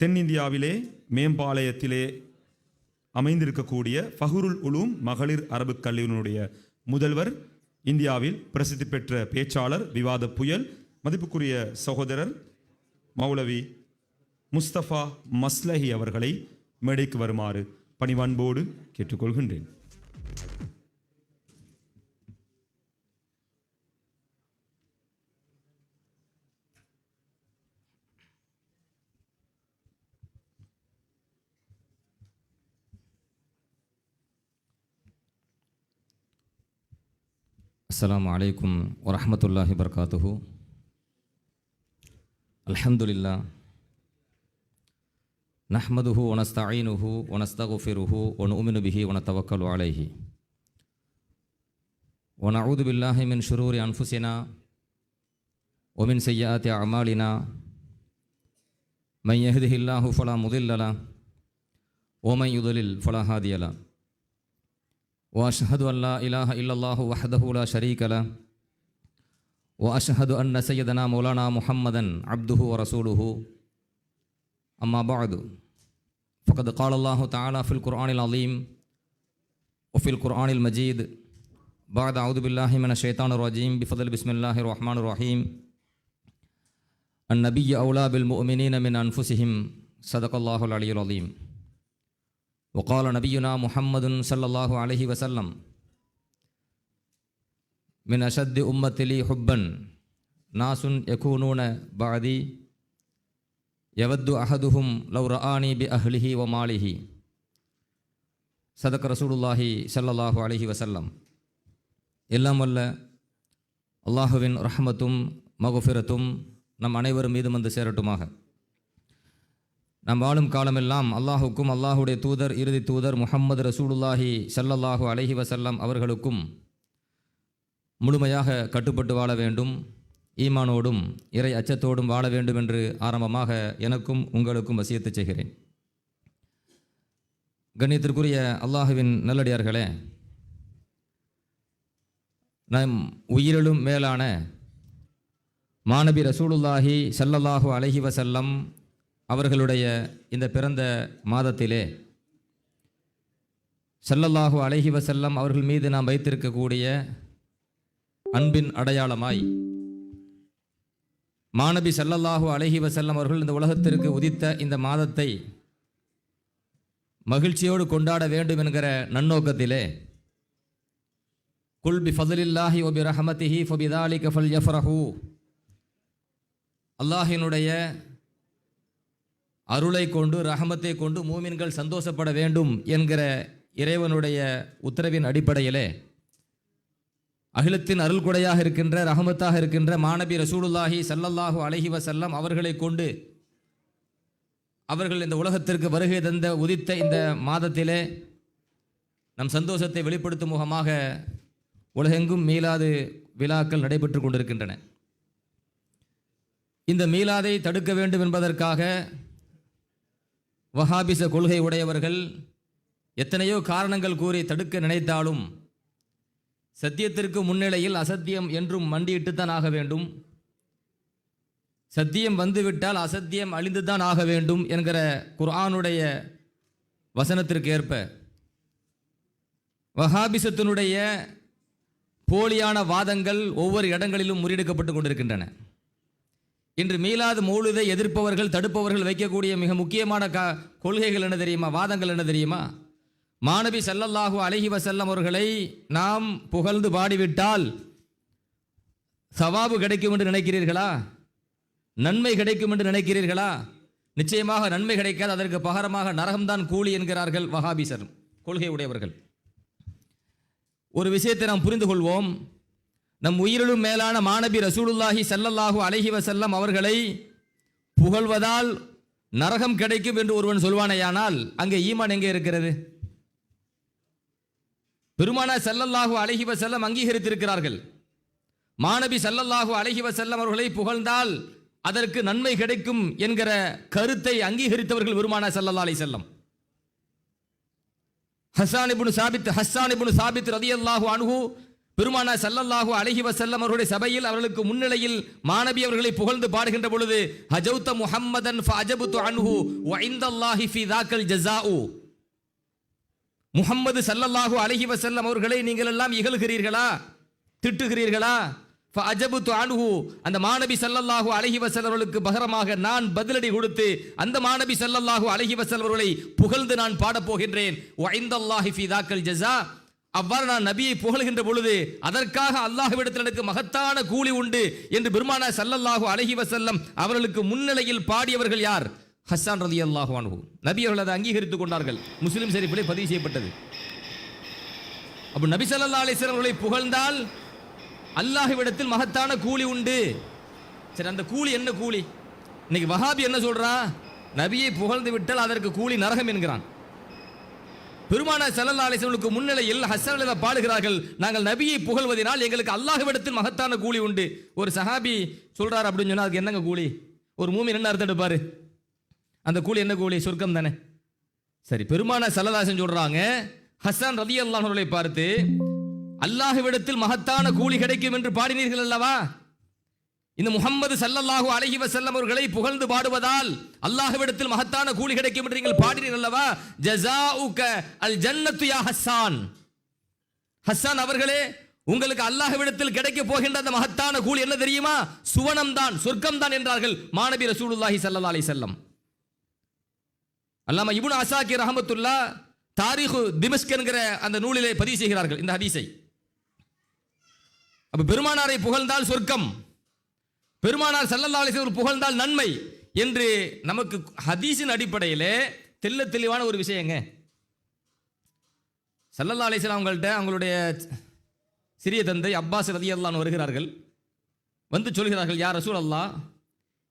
தென்னிந்தியாவிலே மேம்பாளையத்திலே அமைந்திருக்கக்கூடிய ஃபஹ்ருல் உலூம் மகளிர் அரபு கல்லூரியினுடைய முதல்வர், இந்தியாவில் பிரசித்தி பெற்ற பேச்சாளர், விவாத புயல், மதிப்புக்குரிய சகோதரர் மௌலவி முஸ்தபா மஸ்லஹி அவர்களை மேடைக்கு வருமாறு பணிவன்போடு கேட்டுக்கொள்கின்றேன். அஸ்ஸலாமு அலைக்கும் வரஹ்மத்துல்லாஹி வபரகாத்துஹு. அல்ஹம்துலில்லாஹ் நஹ்மதுஹு வ நஸ்தஈனுஹு வ நஸ்தக்ஃபிருஹு வ நு'மினு பிஹி வ நதவக்கலு அலைஹி வ நஊது பில்லாஹி மின் ஷுரூரி அன்ஃபுஸினா வ மின் ஸய்யிஆத்தி அஅமாலினா மன் யஹ்திஹில்லாஹு ஃபலா முதில்ல லஹு வ மன் யுضلل ஃபலா ஹாதிய லஹு وأشهد أن لا إله إلا الله وحده لا شريك له وأشهد أن سيدنا مولانا محمدا عبده ورسوله. أما بعد فقد قال الله تعالى في القرآن العظيم وفي القرآن المجيد بعد أعوذ بالله من الشيطان الرجيم بفضل بسم الله الرحمن الرحيم. النبي أولى بالمؤمنين من أنفسهم صدق الله العلي العظيم. وقال نبينا محمد صلى الله عليه وسلم من أشد أمتي لي حبا ناس يكونون بعدي يود أحدهم لو رآني بأهله وماله صدق رسول الله صلى الله عليه وسلم. எல்லாம் வல்ல அல்லாஹுவின் ரஹ்மத்தும் மகுஃபிரத்தும் நம் அனைவரும் மீதும் வந்து சேரட்டுமாக. நாம் வாழும் காலமெல்லாம் அல்லாஹுக்கும் அல்லாஹுடைய தூதர் இறுதி தூதர் முஹம்மது ரசூலுல்லாஹி ஸல்லல்லாஹு அலைஹி வஸல்லம் அவர்களுக்கும் முழுமையாக கட்டுப்பட்டு வாழ வேண்டும், ஈமானோடும் இறை அச்சத்தோடும் வாழ வேண்டும் என்று ஆரம்பமாக எனக்கும் உங்களுக்கும் வசியத்து செய்கிறேன். கண்ணியத்திற்குரிய அல்லாஹுவின் நல்லடியார்களே, நம் உயிரிலும் மேலான மாநபி ரசூலுல்லாஹி ஸல்லல்லாஹு அலைஹி வஸல்லம் அவர்களுடைய இந்த பிறந்த மாதத்திலே ஸல்லல்லாஹு அலைஹி வஸல்லம் அவர்கள் மீது நாம் வைத்திருக்கக்கூடிய அன்பின் அடையாளமாய் மாநபி ஸல்லல்லாஹு அலைஹி வஸல்லம் அவர்கள் இந்த உலகத்திற்கு உதித்த இந்த மாதத்தை மகிழ்ச்சியோடு கொண்டாட வேண்டும் என்கிற நன்னோக்கத்திலே குல் பி ஃபضலில்லாஹி வ பி ரஹ்மத்திஹி ஃபபிதாலிக ஃபல்யஃப்ரஹு, அல்லாஹ்வினுடைய அருளை கொண்டு ரஹமத்தை கொண்டு மூமின்கள் சந்தோஷப்பட வேண்டும் என்கிற இறைவனுடைய உத்தரவின் அடிப்படையிலே அகிலத்தின் அருள் கொடையாக இருக்கின்ற ரஹமத்தாக இருக்கின்ற மாநபி ரசூலுல்லாஹி ஸல்லல்லாஹு அலைஹி வஸல்லம் அவர்களை கொண்டு அவர்கள் இந்த உலகத்திற்கு வருகை தந்த உதித்த இந்த மாதத்திலே நம் சந்தோஷத்தை வெளிப்படுத்தும் முகமாக உலகெங்கும் மீலாது விழாக்கள் நடைபெற்று கொண்டிருக்கின்றன. இந்த மீலாதை தடுக்க வேண்டும் என்பதற்காக வஹாபிச கொள்கை உடையவர்கள் எத்தனையோ காரணங்கள் கூறி தடுக்க நினைத்தாலும் சத்தியத்திற்கு முன்னிலையில் அசத்தியம் என்றும் மண்டியிட்டுத்தான் ஆக வேண்டும். சத்தியம் வந்துவிட்டால் அசத்தியம் அழிந்துதான் ஆக வேண்டும் என்கிற குர்ஆனுடைய வசனத்திற்கு ஏற்ப வஹாபிசத்தினுடைய போலியான வாதங்கள் ஒவ்வொரு இடங்களிலும் முறியடிக்கப்பட்டு கொண்டிருக்கின்றன. இன்று மீலாது மௌலிதை எதிர்ப்பவர்கள் தடுப்பவர்கள் வைக்கக்கூடிய மிக முக்கியமான கொள்கைகள் என்ன தெரியுமா, வாதங்கள் என்ன தெரியுமா? மாநபி ஸல்லல்லாஹு அலைஹி வஸல்லம் அவர்களை நாம் புகழ்ந்து பாடிவிட்டால் சவாபு கிடைக்கும் என்று நினைக்கிறீர்களா? நன்மை கிடைக்கும் என்று நினைக்கிறீர்களா? நிச்சயமாக நன்மை கிடைக்காது, அதற்கு பகரமாக நரகம்தான் கூலி என்கிறார்கள் வஹாபிசர் கொள்கை உடையவர்கள். ஒரு விஷயத்தை நாம் புரிந்து கொள்வோம். நம் உயிரிலும் மேலான மாநபி ரசூலுல்லாஹி ஸல்லல்லாஹு அலைஹி வஸல்லம் அவர்களை புகழ்வதால் நரகம் கிடைக்கும் என்று ஒருவன் சொல்வானேயானால் அங்கே ஈமான் எங்கே இருக்கிறது? பெருமானார் ஸல்லல்லாஹு அலைஹி வஸல்லம் அங்கீகரித்திருக்கிறார்கள். மாநபி ஸல்லல்லாஹு அலைஹி வஸல்லம் அவர்களை புகழ்ந்தால் அதற்கு நன்மை கிடைக்கும் என்கிற கருத்தை அங்கீகரித்தவர்கள் பெருமானார் ஸல்லல்லாஹு அலைஹி வஸல்லம். ஹஸ்ஸான் இப்னு சாபித் ரலியல்லாஹு அன்ஹு பெருமானார் ஸல்லல்லாஹு அலைஹி வஸல்லம் அவருடைய சபையில் அவர்களுக்கு முன்னிலையில் மாணவி அவர்களை புகழ்ந்து பாடுகின்ற பொழுது ஹஜௌத முஹம்மதன் ஃபஅஜபது அன்ஹு வ இந்தல்லாஹி ஃபீ தாக்கல் ஜஸாஉ. முஹம்மது ஸல்லல்லாஹு அலைஹி வஸல்லம் அவர்களை நீங்கள் எல்லாம் இகழ்கிறீர்களா, திட்டுகிறீர்களா? ஃபஅஜபது அன்ஹு, அந்த மாணவி ஸல்லல்லாஹு அலைஹி வஸல்லம் அவர்களுக்கு பகரமாக நான் பதிலடி கொடுத்து அந்த மாணவி ஸல்லல்லாஹு அலைஹி வஸல்லம் அவர்களை புகழ்ந்து நான் பாடப் போகின்றேன். வ இந்தல்லாஹி ஃபீ தாக்கல் ஜஸா, அவ்வாறு நான் நபியை புகழ்கின்ற பொழுது அதற்காக அல்லாஹ்விடத்தில் எனக்கு மகத்தான கூலி உண்டு என்று பெருமானார் ஸல்லல்லாஹு அலைஹி வஸல்லம் அவர்களுக்கு முன்னிலையில் பாடியவர்கள் யார்? ஹஸ்ஸான் ரலியல்லாஹு அன்ஹு. நபி அவர்கள் அதை அங்கீகரித்துக் கொண்டார்கள். முஸ்லிம் ஷரீஃபிலே பதிவு செய்யப்பட்டது. அப்ப நபி ஸல்லல்லாஹு அலைஹி வஸல்லம் அவர்களை புகழ்ந்தால் அல்லாஹ்விடத்தில் மகத்தான கூலி உண்டு. சரி, அந்த கூலி என்ன கூலி? இன்னைக்கு வஹாபி என்ன சொல்றான்? நபியை புகழ்ந்து விட்டால் அதற்கு கூலி நரகம் என்கிறான். பெருமானார் ஸல்லல்லாஹு அலைஹி வஸல்லம் முன்னிலையில் ஹஸ்ஸான் ரலியல்லாஹு பாடுகிறார்கள், நாங்கள் நபியை புகழ்வதினால் எங்களுக்கு அல்லாஹ்விடத்தில் மகத்தான கூலி உண்டு. ஒரு சஹாபி சொல்றாரு அப்படின்னு சொன்னா அதுக்கு என்னங்க கூலி? ஒரு மூமின் என்ன அர்த்தம் எடுப்பாரு? அந்த கூலி என்ன கூலி? சொர்க்கம் தானே. சரி, பெருமானார் ஸல்லல்லாஹு அலைஹி வஸல்லம் சொல்றாங்க, ஹஸ்ஸான் ரலியல்லாஹு அன்ஹுவை பார்த்து அல்லாஹ்விடத்தில் மகத்தான கூலி கிடைக்கும் என்று பாடினீர்கள் அல்லவா? இந்த முஹம்மது ஸல்லல்லாஹு அலைஹி வஸல்லம் அவர்களை புகழ்ந்து பாடுவதால் அல்லாஹ்விடத்தில் மகத்தான கூலி கிடைக்கும் என்று நீங்கள் பாடினீர்கள் அல்லவா? ஜஸாஉக அல் ஜன்னத்து யா ஹஸ்ஸான். ஹஸ்ஸான் அவர்களே, உங்களுக்கு அல்லாஹ்விடத்தில் கிடைக்க போகின்ற அந்த மகத்தான கூலி என்ன தெரியுமா? சுவனம் தான், சொர்க்கம் தான் என்றார்கள் மாநபி ரசூலுல்லாஹி ஸல்லல்லாஹு அலைஹி வஸல்லம். அல்லாமா இப்னு அஸாகிர் ரஹ்மத்துல்லாஹ் தாரீஹு திமஸ்க் என்கிற அந்த நூலிலே பதிவு செய்கிறார்கள் இந்த ஹதீஸை. அப்ப பெருமானாரை புகழ்ந்தால் சொர்க்கம், பெருமானார் ஸல்லல்லாஹு அலைஹி வஸல்லம் புகழ்ந்தால் நன்மை என்று நமக்கு ஹதீஸின் அடிப்படையிலே தெள்ள தெளிவான ஒரு விஷயங்க. ஸல்லல்லாஹு அலைஹி வஸல்லம் அவங்கள்ட்ட அவங்களுடைய சிறிய தந்தை அப்பாஸ் ரலியல்லாஹு அன்ஹு வருகிறார்கள். வந்து சொல்கிறார்கள், யா ரசூலல்லாஹ்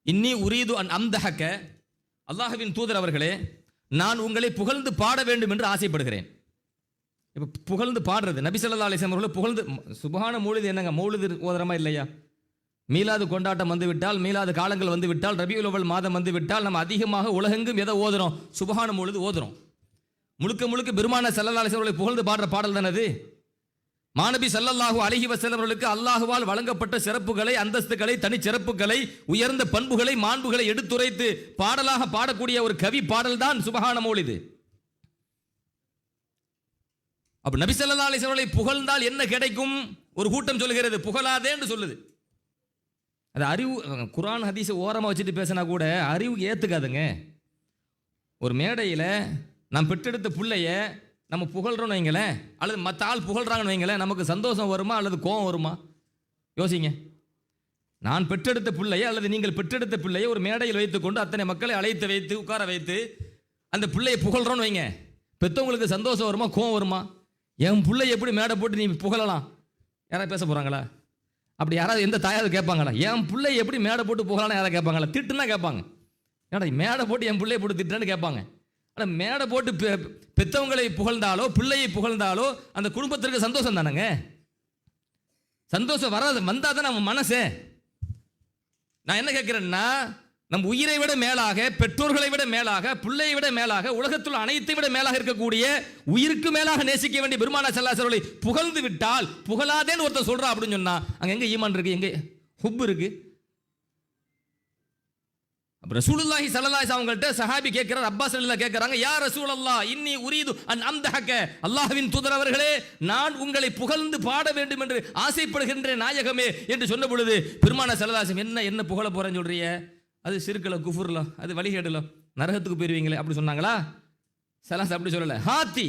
இன்னி உரீது அன் அம்தஹக, அல்லாஹ்வின் தூதர் அவர்களே, நான் உங்களை புகழ்ந்து பாட வேண்டும் என்று ஆசைப்படுகிறேன். இப்போ புகழ்ந்து பாடுறது, நபி ஸல்லல்லாஹு அலைஹி வஸல்லம் அவர்களை புகழ்ந்து, சுப்ஹான மௌலிது என்னங்க? மௌலிது ஓதுறமா இல்லையா? மீலாது கொண்டாட்டம் வந்து விட்டால், மீலாது காலங்கள் வந்து விட்டால், ரபியுல் அவ்வல் மாதம் வந்து விட்டால் நம்ம அதிகமாக உலகெங்கும் எதை ஓதுறோம்? சுப்ஹான மௌலிது ஓதுறோம். முழுக்க முழுக்க பெருமானார் ஸல்லல்லாஹு அலைஹி வஸல்லம் அவர்களை புகழ்ந்து பாடுற பாடல் தானே அது. மாநபி ஸல்லல்லாஹு அலைஹி வஸல்லம் அவர்களுக்கு அல்லாஹ்வால் வழங்கப்பட்ட சிறப்புகளை, அந்தஸ்துகளை, தனி சிறப்புகளை, உயர்ந்த பண்புகளை, மாண்புகளை எடுத்துரைத்து பாடலாக பாடக்கூடிய ஒரு கவி பாடல் தான் சுப்ஹான மௌலிது. அப்ப நபி ஸல்லல்லாஹு அலைஹி வஸல்லம் அவர்களை புகழ்ந்தால் என்ன கிடைக்கும்? ஒரு கூட்டம் சொல்கிறது புகழாதே என்று சொல்லுது. அது அறிவு, குர்ஆன் ஹதீஸை ஓரமாக வச்சுட்டு பேசினா கூட அறிவு ஏற்றுக்காதுங்க. ஒரு மேடையில் நாம் பெற்றெடுத்த பிள்ளைய நம்ம புகழ்றோன்னு வைங்களேன், அல்லது மற்ற ஆள் புகழ்றாங்கன்னு வைங்களேன், நமக்கு சந்தோஷம் வருமா அல்லது கோபம் வருமா? யோசிங்க. நான் பெற்றெடுத்த பிள்ளைய அல்லது நீங்கள் பெற்றெடுத்த பிள்ளையை ஒரு மேடையில் வைத்துக்கொண்டு அத்தனை மக்களை அழைத்து வைத்து உட்கார வைத்து அந்த பிள்ளையை புகழ்றோன்னு வைங்க, பெற்றவங்களுக்கு சந்தோஷம் வருமா கோபம் வருமா? என் பிள்ளையை எப்படி மேடை போட்டு நீ புகழலாம்? யாராவது பேச போகிறாங்களா? அப்படி யாராவது எந்த தாயாவது கேட்பாங்களா? என் பிள்ளை எப்படி மேடை போட்டு புகழலாம் யாராவது கேட்பாங்களா? திட்டுனா கேட்பாங்க. ஏன்னா மேடை போட்டு என் பிள்ளையை போட்டு திட்டுன்னு கேட்பாங்க. ஆனால் மேடை போட்டு பெற்றவங்களை புகழ்ந்தாலோ பிள்ளையை புகழ்ந்தாலோ அந்த குடும்பத்திற்கு சந்தோஷம் தானேங்க. சந்தோஷம் வராது, வந்தால் தான் நம்ம மனசே. நான் என்ன கேட்கிறேன்னா, நம் உயிரை விட மேலாக, பெற்றோர்களை விட மேலாக, பிள்ளையை விட மேலாக, உலகத்தில் அனைத்தை விட மேலாக இருக்கக்கூடிய, உயிருக்கு மேலாக நேசிக்க வேண்டிய பெருமானார் ஸல்லல்லாஹு அலைஹி வஸல்லம் புகழ்ந்து விட்டால், புகழாதேன்னு ஒருத்தர் சொல்றா அப்படின்னு சொன்னா அங்க எங்க ஈமான் இருக்கு? எங்க ஹுப் இருக்கு? ரசூலுல்லாஹி ஸல்லல்லாஹு அலைஹி அவங்கள்ட்ட சஹாபி கேட்கிறார், அப்பாஸ் ரலியல்லாஹு கேட்கறாங்க, யா ரசூலல்லாஹ் இன்னி உரீது அன் அம்தஹக, அல்லாஹ்வின் தூதர் அவர்களே, நான் உங்களை புகழ்ந்து பாட வேண்டும் என்று ஆசைப்படுகின்றேன் நாயகமே என்று சொன்ன பொழுது பெருமானார் ஸல்லல்லாஹு அலைஹி வஸல்லம் என்ன புகழ போறேன்னு சொல்றீங்க? அது சிறுக்கல, குஃபுர்ல, அது வழிகேடுல, நரகத்துக்கு போயிருவீங்களே அப்படி சொன்னாங்களா? ஸல்லல்லாஹு அப்படி சொல்லல. ஹாத்தி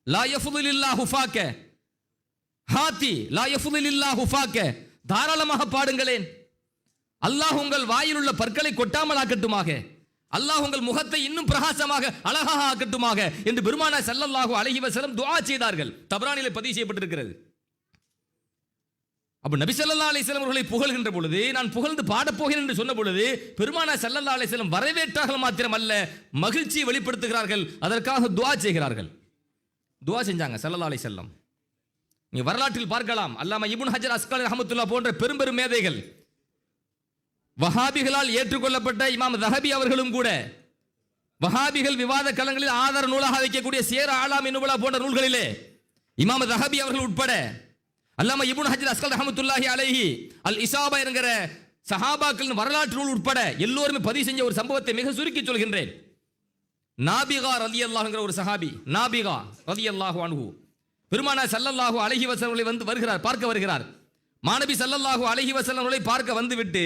லா யஃதுலில்லாஹு ஃபாக்க, ஹாத்தி லா யஃதுலில்லாஹு ஃபாக்க, தாராளமாக பாடுங்களேன், அல்லாஹ் உங்கள் வாயில் உள்ள பற்களை கொட்டாமல் ஆக்கட்டுமாக, அல்லாஹ் உங்கள் முகத்தை இன்னும் பிரகாசமாக அழகாக ஆக்கட்டுமாக என்று பெருமானார் ஸல்லல்லாஹு அலைஹி வஸல்லம் துஆ செய்தார்கள். தப்ரானிலே பதிவு செய்யப்பட்டிருக்கிறது. அப்ப நபி ஸல்லல்லாஹு அலைஹி வஸல்லம் அவர்களை புகழ்கின்ற பொழுது, நான் புகழ்ந்து பாடப் போகிறேன் என்று சொன்ன பொழுது பெருமானார் ஸல்லல்லாஹு அலைஹி வஸல்லம் வரவேற்றார்கள் மாத்திரமல்ல, மகிழ்ச்சியை வெளிப்படுத்துகிறார்கள், அதற்காக துஆ செய்கிறார்கள். துஆ செஞ்சாங்க ஸல்லல்லாஹு அலைஹி வஸல்லம். நீங்க வரலாற்றில் பார்க்கலாம், அல்லாமா இப்னு ஹஜர் அஸ்கலனி ரஹ்மத்துல்லாஹ் போன்ற பெரும் மேதைகள், வஹாபிகளால் ஏற்றுக்கொள்ளப்பட்ட இமாம் தஹபி அவர்களும் கூட, வஹாபிகள் விவாத களங்களில் ஆதார நூலாக வைக்கக்கூடிய சேர ஆலாம் நுபலா போன்ற நூல்களிலே இமாம் தஹபி அவர்கள் உட்பட அல்லாம இப்னு ஹஜர் அஸ்கல் ரஹ்மத்துல்லாஹி அலைஹி அல் இசாபா என்கிற சஹாபாக்களின் வரலாற்று நூல் உட்பட எல்லோருமே பதிவு செஞ்ச ஒரு சம்பவத்தை மிக சுருக்கி சொல்கின்றேன். நாபிகா ரலியல்லாஹுங்கிற ஒரு சஹாபி, நாபிகா ரலியல்லாஹு அன்ஹு, பெருமானார் ஸல்லல்லாஹு அலைஹி வஸல்லம் அவர்களை வந்து பார்க்க வருகிறார். மாநபி ஸல்லல்லாஹு அலைஹி வஸல்லம் அவர்களை பார்க்க வந்துவிட்டு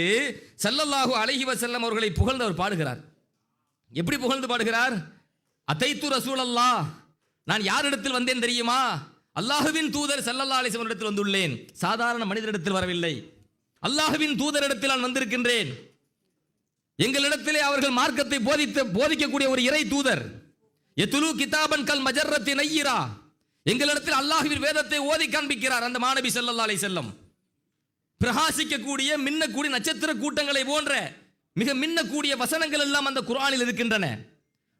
ஸல்லல்லாஹு அலைஹி வஸல்லம் அவர்களை புகழ்ந்து அவர் பாடுகிறார். எப்படி புகழ்ந்து பாடுகிறார்? அதைத்து ரசூலல்லாஹ், நான் யாரிடத்தில் வந்தேன் தெரியுமா? அல்லாஹுவின் தூதர் ஸல்லல்லாஹு அலைஹி வஸல்லம் இடத்தில் வந்துள்ளேன். சாதாரண மனிதரிடத்தில் வரவில்லை, அல்லாஹுவின் தூதரிடத்தில் நான் வந்திருக்கின்றேன். எங்களிடத்திலே அவர்கள் மார்க்கத்தை போதிக்கக்கூடிய ஒரு இறை தூதர். யதுலு கிதாபன் கல் மஜர்ரத்தி நய்யிரா, எங்களிடத்தில் அல்லாஹ்வின் வேதத்தை ஓதி காண்பிக்கிறார். அந்த மாநபி ஸல்லல்லாஹு அலைஹி வஸல்லம் பிரகாசிக்கக்கூடிய மின்னக்கூடிய நட்சத்திர கூட்டங்களை போன்ற மிக மின்னக்கூடிய வசனங்கள் எல்லாம் அந்த குர்ஆனில் இருக்கின்றன.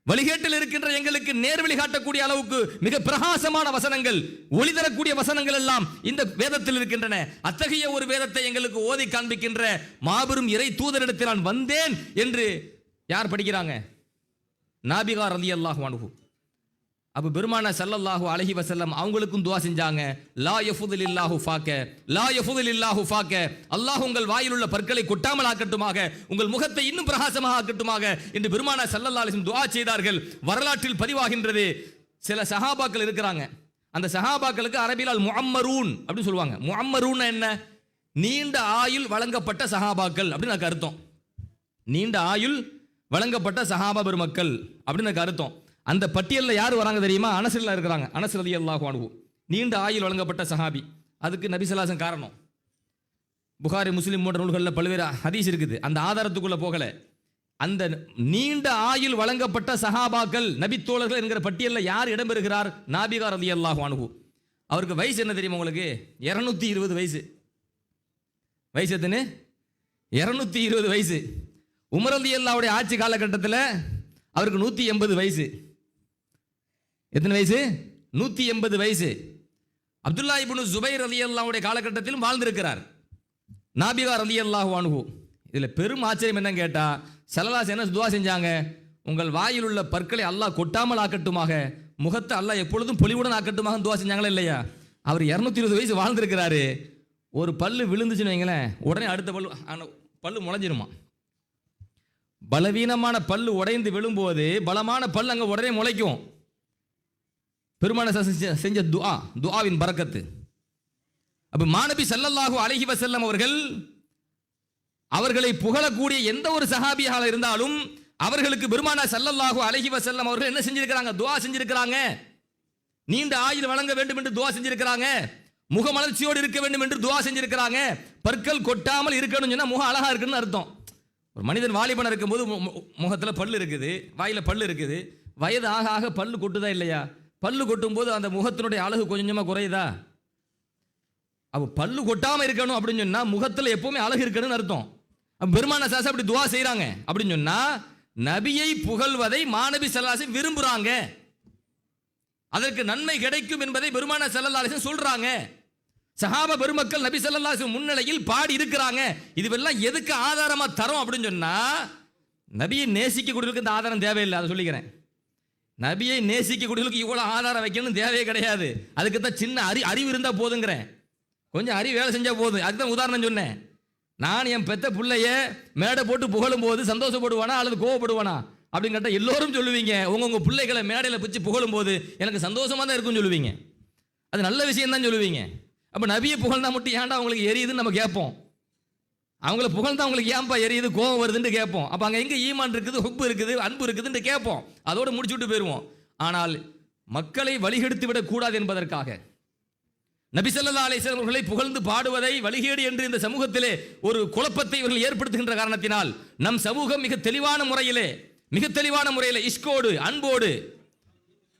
வழிகேட்டில் இருக்கின்ற எங்களுக்கு நேர்வழி காட்டக்கூடிய அளவுக்கு மிக பிரகாசமான வசனங்கள், ஒளி தரக்கூடிய வசனங்கள் எல்லாம் இந்த வேதத்தில் இருக்கின்றன. அத்தகைய ஒரு வேதத்தை எங்களுக்கு ஓதி காண்பிக்கின்ற மாபெரும் இறை தூதரிடத்தில் நான் வந்தேன் என்று யார் படிக்கிறாங்க? நாபிகா ரலியல்லாஹு அன்ஹு. அப்ப பெருமானார் ஸல்லல்லாஹு அலைஹி வஸல்லம் அவங்களுக்கும் துஆ செஞ்சாங்க. லா யஃபுதிலில்லாஹு ஃபாக்க, லா யஃபுதிலில்லாஹு ஃபாக்க, அல்லாஹ் உங்கள் வாயில் உள்ள பற்களை கொட்டாமல் ஆக்கட்டுமாக, உங்கள் முகத்தை இன்னும் பிரகாசமாக ஆக்கட்டுமாக என்று பெருமானார் ஸல்லல்லாஹு அலைஹி வஸல்லம் துஆ செய்தார்கள். வரலாற்றில் பதிவாகின்றது. சில சஹாபாக்கள் இருக்கிறாங்க, அந்த சஹாபாக்களுக்கு அரபியில் முஅம்மரூன் அப்படின்னு சொல்லுவாங்க. முஅம்மரூன் என்ன? நீண்ட ஆயுள் வழங்கப்பட்ட சஹாபாக்கள் அப்படின்னு அர்த்தம். நீண்ட ஆயுள் வழங்கப்பட்ட சஹாபா பெருமக்கள் அப்படின்னு அர்த்தம். அந்த பட்டியலில் யார் வராங்க தெரியுமா? அனஸ்ல இருக்கிறாங்க. அனஸ் ரலியல்லாஹு அன்ஹு நீண்ட ஆயுள் வழங்கப்பட்ட சஹாபி. அதுக்கு நபி ஸல்லல்லாஹு அலைஹி வஸல்லம் காரணம். புகாரி முஸ்லிம் போன்ற நூல்களில் பல்வேறு ஹதீஸ் இருக்குது, அந்த ஆதாரத்துக்குள்ள போகல. அந்த நீண்ட ஆயுள் வழங்கப்பட்ட சஹாபாக்கள் நபி தோழர்கள் என்கிற பட்டியலில் யார் இடம்பெறுகிறார்? நாபிகா ரலியல்லாஹு அன்ஹு. அவருக்கு வயசு என்ன தெரியுமா உங்களுக்கு? 220 வயசு. வயசு எத்தனை? 220 வயசு. உமர் ரலியல்லாஹுடைய ஆட்சி காலகட்டத்தில் அவருக்கு 180 வயசு. எத்தனை வயசு? 180 வயசு. அப்துல்லா இப்னு ஜுபைர் ரலியல்லாஹுடைய காலகட்டத்திலும் வாழ்ந்திருக்கிறார் நாபிகா ரலியல்லாஹு அன்ஹு. இதில் பெரும் ஆச்சரியம் என்னன்னு கேட்டா, ஸல்லல்லாஹு என்ன துஆ செஞ்சாங்க? உங்கள் வாயில் உள்ள பற்களை அல்லாஹ் கொட்டாமல் ஆக்கட்டுமாக, முகத்தை அல்லாஹ் எப்பொழுதும் பொலிவுடன் ஆக்கட்டுமாக துஆ செஞ்சாங்களா இல்லையா? அவர் 220 வயசு வாழ்ந்திருக்கிறாரு. ஒரு பல்லு விழுந்துச்சுன்னு வைங்களேன், உடனே அடுத்த பல்லு முளைஞ்சிருமா. பலவீனமான பல்லு உடைந்து விழும்போது பலமான பல்லு அங்கே உடனே முளைக்கும். பெருமானார் செஞ்ச துஆவின் பரக்கத்து. அப்ப மாநபி ஸல்லல்லாஹு அலைஹி வஸல்லம் அவர்களை புகழக்கூடிய எந்த ஒரு சஹாபியாக இருந்தாலும் அவர்களுக்கு பெருமானார் ஸல்லல்லாஹு அலைஹி வஸல்லம் அவர்கள் என்ன செஞ்சிருக்கிறாங்க? துஆ செஞ்சிருக்கிறாங்க. நீண்ட ஆயுள் வழங்க வேண்டும் என்று துஆ செஞ்சிருக்கிறாங்க. முகமலர்ச்சியோடு இருக்க வேண்டும் என்று துஆ செஞ்சிருக்கிறாங்க. பற்கள் கொட்டாமல் இருக்கணும்னு சொன்னா முகம் அழகா இருக்குன்னு அர்த்தம். ஒரு மனிதன் வாலிபன் இருக்கும்போது முகத்தில் பல்லு இருக்குது, வாயில பல்லு இருக்குது. வயது ஆக ஆக பல்லு கொட்டுதா இல்லையா? பல்லு கொட்டும் போது அந்த முகத்தினுடைய அழகு கொஞ்சமா குறையுதா? அப்ப பல்லு கொட்டாம இருக்கணும் அப்படின்னு சொன்னா முகத்தில் எப்பவுமே அழகு இருக்கணும்னு அர்த்தம். பெருமானார் ஸல்லல்லாஹு அப்படி துஆ செய்றாங்க அப்படின்னு சொன்னா நபியை புகழ்வதை மாநபி ஸல்லல்லாஹு அலைஹி விரும்புறாங்க. அதற்கு நன்மை கிடைக்கும் என்பதை பெருமானார் ஸல்லல்லாஹு அலைஹி சொல்றாங்க. சஹாபா பெருமக்கள் நபி ஸல்லல்லாஹு அலைஹி முன்னிலையில் பாடி இருக்கிறாங்க. இதுவெல்லாம் எதுக்கு ஆதாரமா தரோம் அப்படின்னு சொன்னா, நபியை நேசிக்கக்கூடியவர்களுக்கு இந்த ஆதாரம் தேவையில்லை. அதை சொல்லிக்கிறேன். நபியை நேசிக்கக்கூடியவர்களுக்கு இவ்வளவு ஆதாரம் வைக்கணும் தேவையே கிடையாது. அதுக்கு தான் சின்ன அறிவு இருந்தா போதுங்கிறேன். கொஞ்சம் அறிவு வேலை செஞ்சா போதும். அதுதான் உதாரணம் சொன்னேன். நான் என் பெத்த பிள்ளைய மேடை போட்டு புகழும் போது சந்தோஷப்படுவானா அல்லது கோவப்படுவானா அப்படின்னு கேட்டா எல்லோரும் சொல்லுவீங்க, உங்க பிள்ளைகளை மேடையில் பிடிச்சி புகழும் போது எனக்கு சந்தோஷமா தான் இருக்கும்னு சொல்லுவீங்க. அது நல்ல விஷயம் தான் சொல்லுவீங்க. அப்ப நபியை புகழ்ந்தா மட்டும் ஏன்டா அவங்களுக்கு எரியுதுன்னு நம்ம கேட்போம். அவங்கள புகழ்ந்தா அவங்களுக்கு ஏன்பா எரியுது, கோபம் வருதுன்னு கேட்போம். அப்ப அங்க எங்க ஈமான் இருக்குது, ஹுப்பு இருக்குது, அன்பு இருக்குதுன்னு கேட்போம். அதோட முடிச்சு விட்டு போயிருவோம். ஆனால் மக்களை வழிகெடுத்து விடக் கூடாது என்பதற்காக நபி ஸல்லல்லாஹு அலைஹி வஸல்லம் அவர்களை புகழ்ந்து பாடுவதை வழிகேடு என்று இந்த சமூகத்திலே ஒரு குழப்பத்தை இவர்கள் ஏற்படுத்துகின்ற காரணத்தினால் நம் சமூகம் மிக தெளிவான முறையில் இஷ்கோடு, அன்போடு,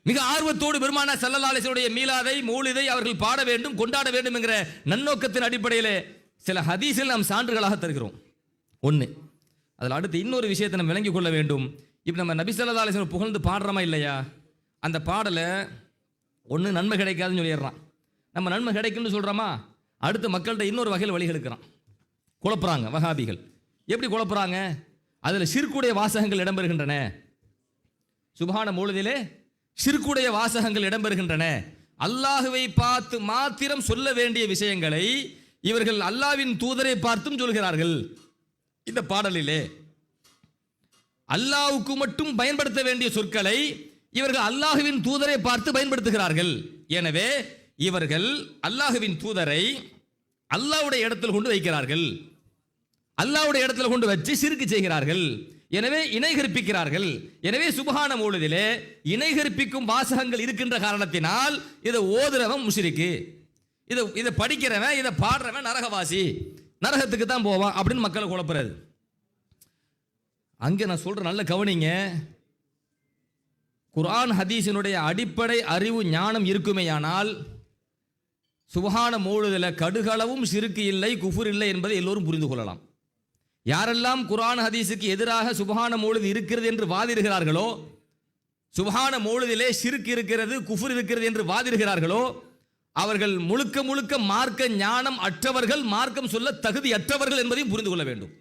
மிக ஆர்வத்தோடு பெருமானார் ஸல்லல்லாஹு அலைஹி வஸல்லம் மீலாதை, மௌலிதை அவர்கள் பாட வேண்டும், கொண்டாட வேண்டும் என்கிற நன்னோக்கத்தின் அடிப்படையில் சில ஹதீஸில் நாம் சான்றுகளாக தருகிறோம். ஒன்று. அதில் அடுத்து இன்னொரு விஷயத்தை நம்ம விளங்கிக் கொள்ள வேண்டும். இப்போ நம்ம நபி ஸல்லல்லாஹு அலைஹி வஸல்லம் புகழ்ந்து பாடுறோமா இல்லையா? அந்த பாடலை ஒன்று நன்மை கிடைக்காதுன்னு சொல்லிடுறான். நம்ம நன்மை கிடைக்கும்னு சொல்கிறோமா, அடுத்து மக்கள்கிட்ட இன்னொரு வகையில் வழிகெடுக்கிறான், குழப்புறாங்க வஹாபிகள். எப்படி குழப்புறாங்க? அதில் ஷிர்க்குடைய வாசகங்கள் இடம்பெறுகின்றன. சுப்ஹான மௌலிதிலே ஷிர்க்குடைய வாசகங்கள் இடம்பெறுகின்றன. அல்லாஹுவை பார்த்து மாத்திரம் சொல்ல வேண்டிய விஷயங்களை இவர்கள் அல்லாஹ்வின் தூதரை பார்த்தும் சொல்கிறார்கள். இந்த பாடலிலே அல்லாஹ்வுக்கு மட்டும் பயன்படுத்த வேண்டிய சொற்களை இவர்கள் அல்லாஹ்வின் தூதரை பார்த்து பயன்படுத்துகிறார்கள். எனவே இவர்கள் அல்லாஹ்வின் தூதரை அல்லாஹ்வுடைய இடத்தில் கொண்டு வைக்கிறார்கள், அல்லாஹ்வுடைய இடத்தில் கொண்டு வச்சு சிறுக்கு செய்கிறார்கள். எனவே இணை கற்பிக்கிறார்கள். எனவே சுப்ஹான மௌலிதிலே இணை கற்பிக்கும் வாசகங்கள் இருக்கின்ற காரணத்தினால் இதை ஓதுறவன் முஷ்ரிக்கு, இதை படிக்கிறவன் இதை பாடுறவன் நரகவாசி, நரகத்துக்கு தான் போவான் அப்படின்னு மக்களை குழப்புறது. அங்கே நான் சொல்ற நல்ல கவனிங்க, குர்ஆன் ஹதீஸினுடைய அடிப்படை அறிவு ஞானம் இருக்குமேயானால் சுப்ஹான மௌலிதில் கடுகளவும் சிறுக்கு இல்லை, குஃபுர் இல்லை என்பதை எல்லோரும் புரிந்து கொள்ளலாம். யாரெல்லாம் குர்ஆன் ஹதீஸுக்கு எதிராக சுப்ஹான மௌலித் இருக்கிறது என்று வாதிடுகிறார்களோ, சுப்ஹான மௌலிதிலே ஷிர்க் இருக்கிறது, குஃபுர் இருக்கிறது என்று வாதிடுகிறார்களோ, அவர்கள் முழுக்க முழுக்க மார்க்க ஞானம் அற்றவர்கள், மார்க்கம் சொல்ல தகுதி அற்றவர்கள் என்பதையும் புரிந்து கொள்ள வேண்டும்.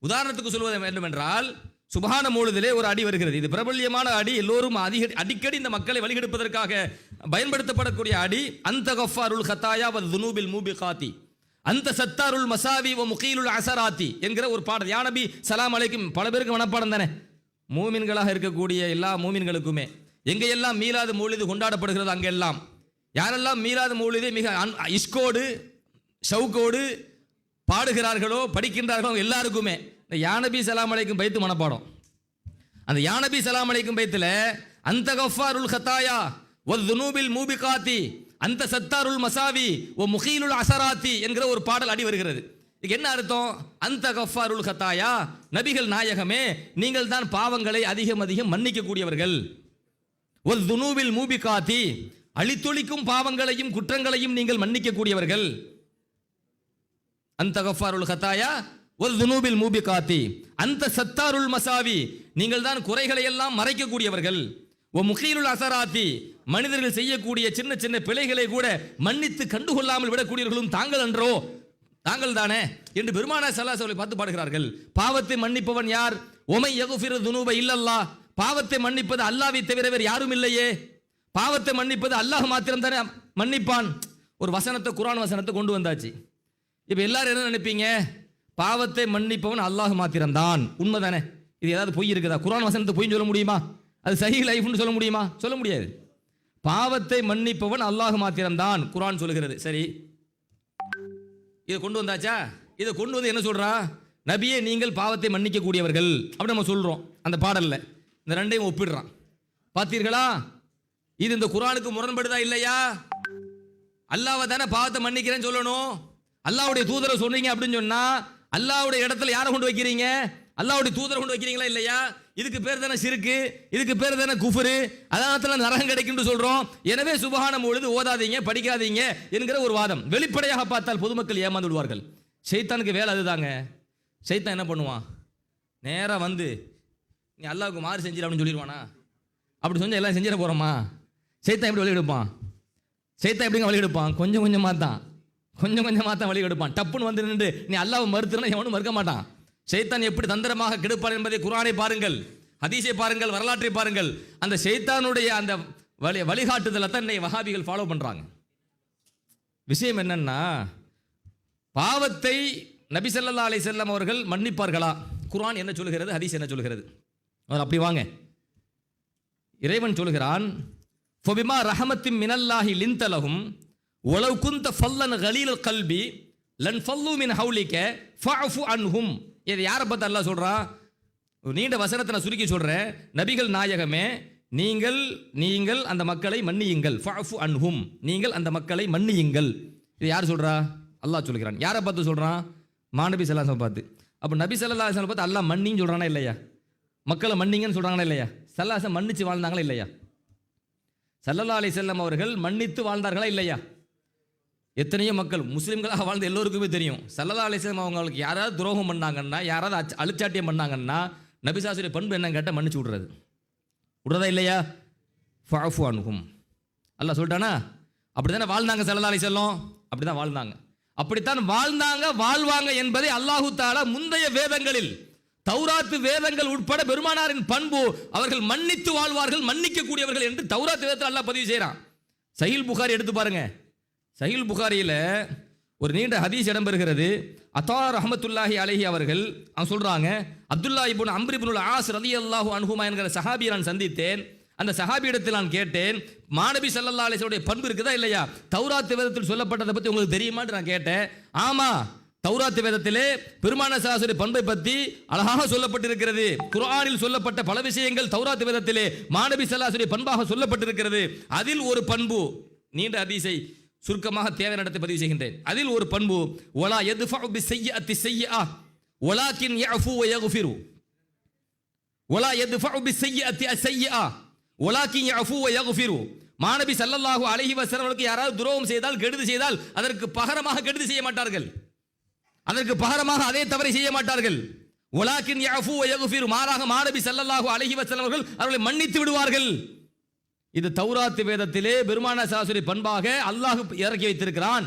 உதாரணத்துக்கு சொல்வது வேண்டும் என்றால், சுப்ஹான மௌலிதிலே ஒரு அடி வருகிறது. இது பிரபல்யமான அடி, எல்லோரும் அடிக்கடி இந்த மக்களை வழிகெடுப்பதற்காக பயன்படுத்தப்படக்கூடிய அடி. அந்த கஃபாருல் ஹதாயா வ துனூபில் மூபிகாத்தி அந்த சத்தாருல் மசாவி வ முகீலுல் அசராத்தி என்கிற ஒரு பாடல். யா நபி சலாம் அலைக்கும் பல பேருக்கு மனப்பாடம் தானே. மூமின்களாக இருக்கக்கூடிய எல்லா மூமின்களுக்குமே எங்கெல்லாம் மீலாது மௌலிது கொண்டாடப்படுகிறது அங்கெல்லாம் யாரெல்லாம் மீலாது மௌலிதை மிக இஷ்கோடு ஷவுக்கோடு பாடுகிறார்களோ படிக்கின்றார்களோ எல்லாருக்குமே இந்த யா நபி சலாம் அலைக்கும் பைத்து மனப்பாடம். அந்த யா நபி சலாம் அலைக்கும் பைத்தில் அந்த கஃபாருல் ஹதாயா வ துனூபில் மூபிகாத்தி அந்த சத்தாருல் மசாவி ஓ முகீலுல் அசராத்தி என்கிற ஒரு பாடல் அடி வருகிறது. இதுக்கு என்ன அர்த்தம்? அந்த கஃபாருல் ஹதாயா, நபிகள் நாயகமே நீங்கள் தான் பாவங்களை அதிகம் அதிகம் மன்னிக்க கூடியவர்கள். ஒல் துனூபில் மூபிகாத்தி, அழித்தொழிக்கும் பாவங்களையும் குற்றங்களையும் நீங்கள் மன்னிக்க கூடியவர்கள். அந்த கஃபாருல் ஹதாயா ஒல் துனூபில் மூபிகாத்தி அந்த சத்தாருல் மசாவி, நீங்கள் தான் குறைகளை எல்லாம் மறைக்க கூடியவர்கள். ஓ முகீலுல் அசராத்தி, மனிதர்கள் செய்யக்கூடிய சின்ன சின்ன பிழைகளை கூட மன்னித்து கண்டுகொள்ளாமல் விடக்கூடியவர்களும் தாங்கள் அன்றோ, தாங்கள் தானே என்று பெருமானார் ஸல்லல்லாஹு அலைஹி வஸல்லம் பார்த்து பாடுகிறார்கள். பாவத்தை மன்னிப்பவன் யார்? ஒமை யகுஃபிரு துனூப இல்லல்லாஹ், பாவத்தை மன்னிப்பது அல்லாஹ்வை தவிர வேறு யாரும் இல்லையே. பாவத்தை மன்னிப்பது அல்லாஹ் மாத்திரம் தானே மன்னிப்பான். ஒரு வசனத்தை, குர்ஆன் வசனத்தை கொண்டு வந்தாச்சு. இப்போ எல்லாரும் என்ன நினைப்பீங்க? பாவத்தை மன்னிப்பவன் அல்லாஹ் மாத்திரம்தான். உண்மை தானே? இது ஏதாவது பொய் இருக்குதா? குர்ஆன் வசனத்தை பொய்ன்னு சொல்ல முடியுமா? அது சஹீஹ் லைஃப்னு சொல்ல முடியுமா? சொல்ல முடியாது. பாவத்தை மன்னிப்பவன் அல்லாஹ் மாத்திரம்தான் குர்ஆன் சொல்கிறது. சரி, இதை கொண்டு வந்தாச்சா? இதை கொண்டு வந்து என்ன சொல்றா? நபியே நீங்கள் பாவத்தை மன்னிக்க கூடியவர்கள் அப்படி நம்ம சொல்றோம். அந்த பாடல்ல இந்த ரெண்டையும் ஒப்பிடுறான். பார்த்தீர்களா? இது இந்த குர்ஆனுக்கு முரண்படுதா இல்லையா? அல்லாஹ்வை தானே பாவத்தை மன்னிக்கிறேன்னு சொல்லணும். அல்லாஹ்வுடைய தூதரை சொன்னீங்க அப்படின்னு சொன்னா அல்லாஹ்வுடைய இடத்துல யாரை கொண்டு வைக்கிறீங்க? அல்லாஹ்வுடைய தூதரை கொண்டு வைக்கிறீங்களா இல்லையா? இதுக்கு பேர் தானே ஷிர்க்கு, இதுக்கு பேர் தானே குஃப்ரு, அதனால நரகம் கிடைக்கும்னு சொல்றோம். எனவே சுப்ஹான மௌலித் ஓதாதீங்க, படிக்காதீங்க என்கிற ஒரு வாதம். வெளிப்படையாக பார்த்தால் பொதுமக்கள் ஏமாந்து விடுவார்கள். ஷைத்தானுக்கு வேலை அதுதாங்க. ஷைத்தான் என்ன பண்ணுவான்? நேரா வந்து நீ அல்லாஹ்வுக்கு மாறு செஞ்சிட அப்படின்னு சொல்லிடுவானா? அப்படி சொன்னா எல்லாம் செஞ்சிட போறோமா? ஷைத்தான் எப்படி வழி எடுப்பான்? ஷைத்தான் எப்படிங்க வழி எடுப்பான்? கொஞ்சம் கொஞ்சமாக தான் வழி எடுப்பான். டப்புன்னு வந்து நின்று நீ அல்லாஹ்வை மறுத்துனா எவனும் மறுக்க மாட்டான். ஷைத்தான் எப்படி தந்திரமாக கெடுப்பான் என்பதை குர்ஆனை பாருங்கள், ஹதீஸை பாருங்கள், வரலாற்றை பாருங்கள். அந்த ஷைத்தானுடைய அந்த வழிகாட்டுதலை தான் இன்னைக்கு வஹாபிகள் ஃபாலோ பண்றாங்க. விஷயம் என்னன்னா, பாவத்தை நபி ஸல்லல்லாஹு அலைஹி வஸல்லம் அவர்கள் மன்னிப்பார்களா? குர்ஆன் என்ன சொல்கிறது, ஹதீஸ் என்ன சொல்கிறது? அப்படி வாங்க. இறைவன் சொல்கிறான், ஃபபிமா ரஹமத்தின் மினல்லாஹி லின்தலஹும் வலவ் குன்த ஃபல்லன் கலீலல் கல்பி லன் ஃபல்லு மின் ஹவுலிக ஃபஅஃபு அன்ஹும். இது யாரை பார்த்து அல்லாஹ் சொல்றான்? நீண்ட வசனத்தை நான் சுருக்கி சொல்றேன். நபிகள் நாயகமே நீங்கள் அந்த மக்களை மன்னியுங்கள். ஃபஅஃபு அன்ஹும், நீங்கள் அந்த மக்களை மன்னியுங்கள். இது யார் சொல்றா? அல்லாஹ் சொல்கிறான். யாரை பார்த்து சொல்றான்? மாநபி ஸல்லல்லாஹு அலைஹி வஸல்லம் பார்த்து. அப்போ நபி ஸல்லல்லாஹு அலைஹி வஸல்லம் பார்த்து அல்லாஹ் மன்னின்னு சொல்றானா இல்லையா? மக்களை மன்னிங்கன்னு சொல்றாங்களா இல்லையா? ஸல்லல்லாஹு அலைஹி வஸல்லம் மன்னிச்சு வாழ்ந்தாங்களா இல்லையா? ஸல்லல்லாஹு அலைஹி வஸல்லம் அவர்கள் மன்னித்து வாழ்ந்தார்களா இல்லையா? எத்தனையோ மக்கள் முஸ்லீம்களாக வாழ்ந்த எல்லோருக்குமே தெரியும். ஸல்லல்லாஹு அலைஹி வஸல்லம் அவங்களுக்கு யாராவது துரோகம் பண்ணாங்கன்னா, யாராவது அழிச்சாட்டியம் பண்ணாங்கன்னா, நபி ஸல்லல்லாஹு பண்பு என்ன கேட்டால் மன்னிச்சு விடுறதா இல்லையா? ஃபஅஃபு அன்ஹும். அல்லாஹ் சொல்லிட்டானா? அப்படி தானே வாழ்ந்தாங்க ஸல்லல்லாஹு அலைஹி வஸல்லம். அப்படி தான் வாழ்ந்தாங்க, அப்படித்தான் வாழ்வாங்க என்பதை அல்லாஹு தஆலா முந்தைய வேதங்களில், தௌராத்து வேதங்கள் உட்பட பெருமானாரின் பண்பு, அவர்கள் மன்னித்து வாழ்வார்கள், மன்னிக்க கூடியவர்கள் என்று தௌராத் வேதத்தில் அல்லாஹ் பதிவு செய்கிறான். சஹீல் புகாரி எடுத்து பாருங்க. சஹீல் புகாரியில் ஒரு நீண்ட ஹதீஸ் இடம்பெறுகிறது. அத்தா ரஹ்மத்துல்லாஹி அலைஹி அவர்கள் அவங்க சொல்றாங்க, அப்துல்லா இப்னு அம்ர் இப்னுல் ஆஸ் ரலியல்லாஹு அன்ஹுமா என்கிற சஹாபியை நான் சந்தித்தேன். அந்த சஹாபியிடத்தில் நான் கேட்டேன், மாநபி ஸல்லல்லாஹு அலைஹி வஸல்லம் பண்பு இருக்குதா இல்லையா, தௌராத் வேதத்தில் சொல்லப்பட்டதை பற்றி உங்களுக்கு தெரியுமான்னு நான் கேட்டேன். ஆமா, தௌராத் வேதத்திலே பெருமானார் ஸல்லல்லாஹு அலைஹி வஸல்லம் பண்பை பற்றி அழகாக சொல்லப்பட்டிருக்கிறது. குர்ஆனில் சொல்லப்பட்ட பல விஷயங்கள் தௌராத் வேதத்திலே மாநபி ஸல்லல்லாஹு அலைஹி வஸல்லம் பண்பாக சொல்லப்பட்டிருக்கிறது. அதில் ஒரு பண்பு, நீண்ட ஹதீஸை சுருக்கமாக தேவை நடத்தி பதிவு செய்கின்றேன். அதில் ஒரு பண்பு, வலா யத்ஃபஉ பிஸ்ஸய்யிஅத்தி ஸய்யிஅ வலாக்கின் யஃபு வ யக்ஃபிரு. வலா யத்ஃபஉ பிஸ்ஸய்யிஅத்தி ஸய்யிஅ வலாக்கின் யஃபு வ யக்ஃபிரு. மாநபி ஸல்லல்லாஹு அலைஹி வஸல்லம் அவர்களுக்கு யாராவது துரோகம் செய்தால், கெடுதி செய்தால் அதற்கு பகரமாக கெடுதி செய்ய மாட்டார்கள், அதற்கு பகரமாக அதே தவறை செய்ய மாட்டார்கள். வலாக்கின் யஃபு வ யக்ஃபிரு, மாறாக மாநபி ஸல்லல்லாஹு அலைஹி வஸல்லம் அவர்களை மன்னித்து விடுவார்கள். இது தௌராத் வேதத்திலே பெருமானார் ஸல்லல்லாஹு அலைஹி வஸல்லம் பண்பாக அல்லாஹ் இறக்கி வைத்திருக்கிறான்.